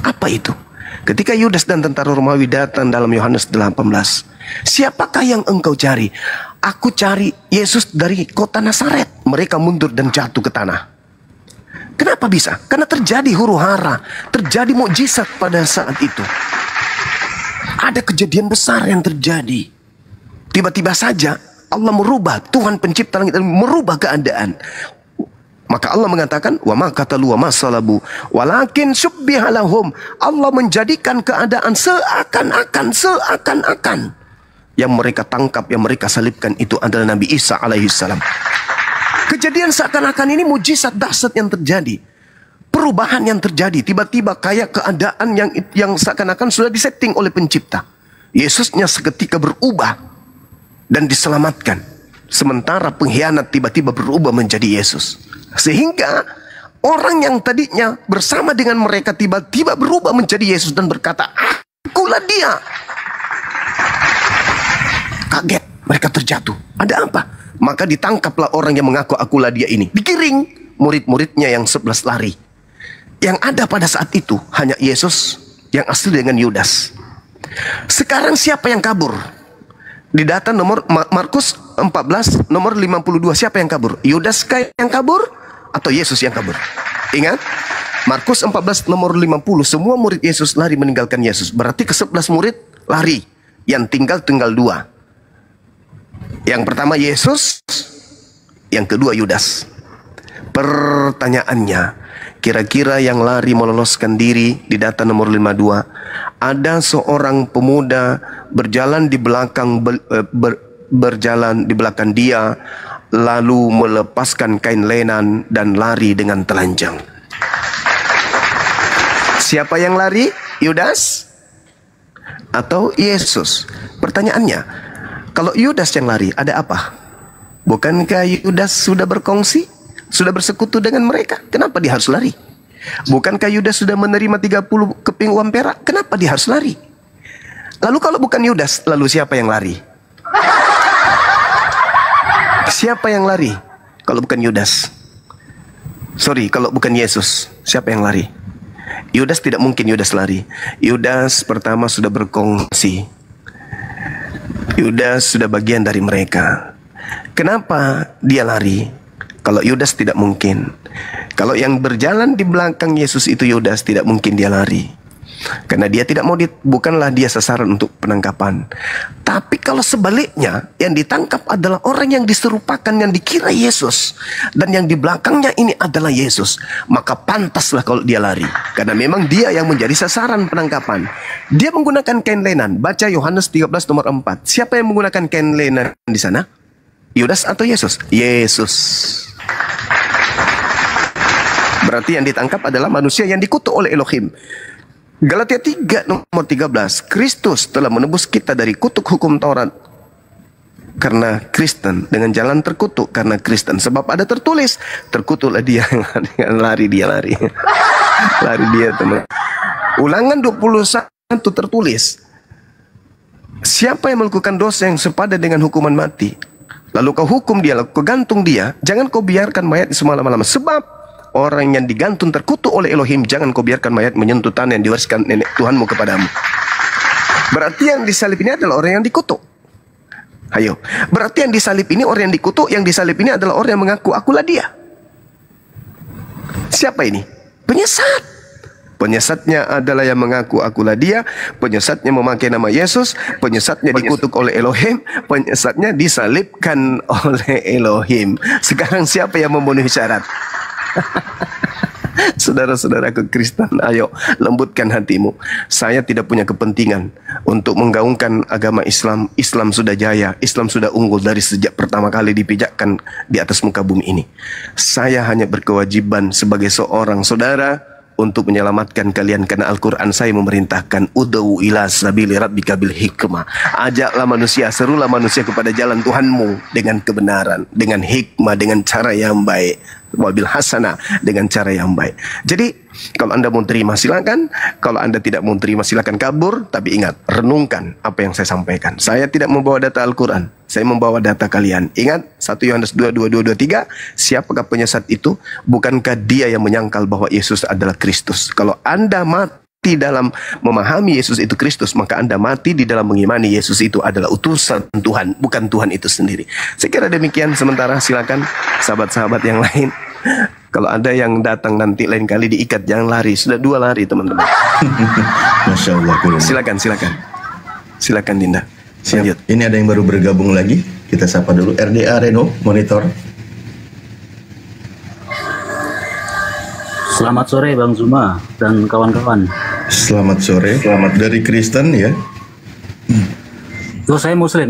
Speaker 1: Apa itu? Ketika Yudas dan tentara Romawi datang dalam Yohanes 18, siapakah yang engkau cari? Aku cari Yesus dari kota Nazaret. Mereka mundur dan jatuh ke tanah. Kenapa bisa? Karena terjadi huru-hara, terjadi mukjizat pada saat itu. Ada kejadian besar yang terjadi. Tiba-tiba saja Allah merubah, Tuhan pencipta langit merubah keadaan. Maka Allah mengatakan, wa ma qatalu wa ma salabu walakin syubbiha lahum. Allah menjadikan keadaan seakan-akan yang mereka tangkap, yang mereka salibkan itu adalah Nabi Isa alaihissalam. Kejadian seakan-akan ini mujizat dahsyat yang terjadi. Perubahan yang terjadi, tiba-tiba kayak keadaan yang seakan-akan sudah disetting oleh pencipta. Yesusnya seketika berubah dan diselamatkan. Sementara pengkhianat tiba-tiba berubah menjadi Yesus. Sehingga orang yang tadinya bersama dengan mereka tiba-tiba berubah menjadi Yesus dan berkata, akulah dia. Kaget, mereka terjatuh. Ada apa? Maka ditangkaplah orang yang mengaku akulah dia ini. Digiring, murid-muridnya yang 11 lari. Yang ada pada saat itu hanya Yesus yang asli dengan Yudas. Sekarang siapa yang kabur? Di data nomor Markus 14 nomor 52, siapa yang kabur? Yudas yang kabur atau Yesus yang kabur? Ingat, Markus 14 nomor 50, semua murid Yesus lari meninggalkan Yesus. Berarti ke-11 murid lari, yang tinggal 2. Yang pertama Yesus, yang kedua Yudas. Pertanyaannya, kira-kira yang lari meloloskan diri di data nomor 52, ada seorang pemuda berjalan di belakang berjalan di belakang dia, lalu melepaskan kain lenan dan lari dengan telanjang. Siapa yang lari? Yudas atau Yesus? Pertanyaannya, kalau Yudas yang lari, ada apa? Bukankah Yudas sudah berkongsi, sudah bersekutu dengan mereka? Kenapa dia harus lari? Bukankah Yudas sudah menerima 30 keping uang perak? Kenapa dia harus lari? Lalu kalau bukan Yudas, lalu siapa yang lari? Siapa yang lari? Kalau bukan Yudas. Sorry, kalau bukan Yesus, siapa yang lari? Yudas tidak mungkin Yudas lari. Yudas pertama sudah berkongsi. Yudas sudah bagian dari mereka. Kenapa dia lari? Kalau Yudas tidak mungkin. Kalau yang berjalan di belakang Yesus itu Yudas, tidak mungkin dia lari. Karena dia tidak mau, bukanlah dia sasaran untuk penangkapan. Tapi kalau sebaliknya, yang ditangkap adalah orang yang diserupakan, yang dikira Yesus, dan yang di belakangnya ini adalah Yesus, maka pantaslah kalau dia lari. Karena memang dia yang menjadi sasaran penangkapan. Dia menggunakan kain lenan. Baca Yohanes 13 nomor 4. Siapa yang menggunakan kain lenan di sana? Yudas atau Yesus? Yesus. Berarti yang ditangkap adalah manusia yang dikutuk oleh Elohim. Galatia 3 nomor 13, Kristus telah menebus kita dari kutuk hukum Taurat karena Kristen, dengan jalan terkutuk karena Kristen. Sebab ada tertulis, terkutuklah dia yang lari, dia lari. Lari dia, teman. Ulangan 21 tertulis, siapa yang melakukan dosa yang sepadan dengan hukuman mati, lalu kau hukum dia, lalu kau gantung dia, jangan kau biarkan mayat semalam-malam. Sebab orang yang digantung terkutuk oleh Elohim, jangan kau biarkan mayat menyentuh tanah yang diwariskan nenek Tuhanmu kepadamu. Berarti yang disalib ini adalah orang yang dikutuk. Ayo, berarti yang disalib ini orang yang dikutuk, yang disalib ini adalah orang yang mengaku akulah dia. Siapa ini? Penyesat. Penyesatnya adalah yang mengaku akulah dia. Penyesatnya memakai nama Yesus. Penyesatnya dikutuk oleh Elohim. Penyesatnya disalibkan oleh Elohim. Sekarang siapa yang memenuhi syarat? Saudara-saudara Kristen, ayo lembutkan hatimu. Saya tidak punya kepentingan untuk menggaungkan agama Islam. Islam sudah jaya, Islam sudah unggul dari sejak pertama kali dipijakkan di atas muka bumi ini. Saya hanya berkewajiban sebagai seorang saudara untuk menyelamatkan kalian, karena Al-Quran saya memerintahkan ud'u ila sabili rabbika bil hikmah. Ajaklah manusia, serulah manusia kepada jalan Tuhanmu dengan kebenaran, dengan hikmah, dengan cara yang baik, wabil hasanah, dengan cara yang baik. Jadi kalau Anda mau terima silakan, kalau Anda tidak mau terima silakan kabur. Tapi ingat, renungkan apa yang saya sampaikan. Saya tidak membawa data Al-Quran, saya membawa data kalian. Ingat 1 Yohanes 2:22-23, siapakah penyesat itu? Bukankah dia yang menyangkal bahwa Yesus adalah Kristus? Kalau Anda mati dalam memahami Yesus itu Kristus, maka Anda mati di dalam mengimani Yesus itu adalah utusan Tuhan, bukan Tuhan itu sendiri. Saya kira demikian sementara. Silakan sahabat-sahabat yang lain. Kalau ada yang datang nanti lain kali diikat, jangan lari. Sudah 2 lari teman-teman.
Speaker 8: Masya Allah.
Speaker 1: Silakan Dinda.
Speaker 8: Siap. Ini ada yang baru bergabung lagi. Kita sapa dulu. RDA Reno Monitor.
Speaker 12: Selamat sore Bang Zuma dan kawan-kawan.
Speaker 8: Selamat sore. Selamat dari Kristen ya.
Speaker 12: Saya Muslim.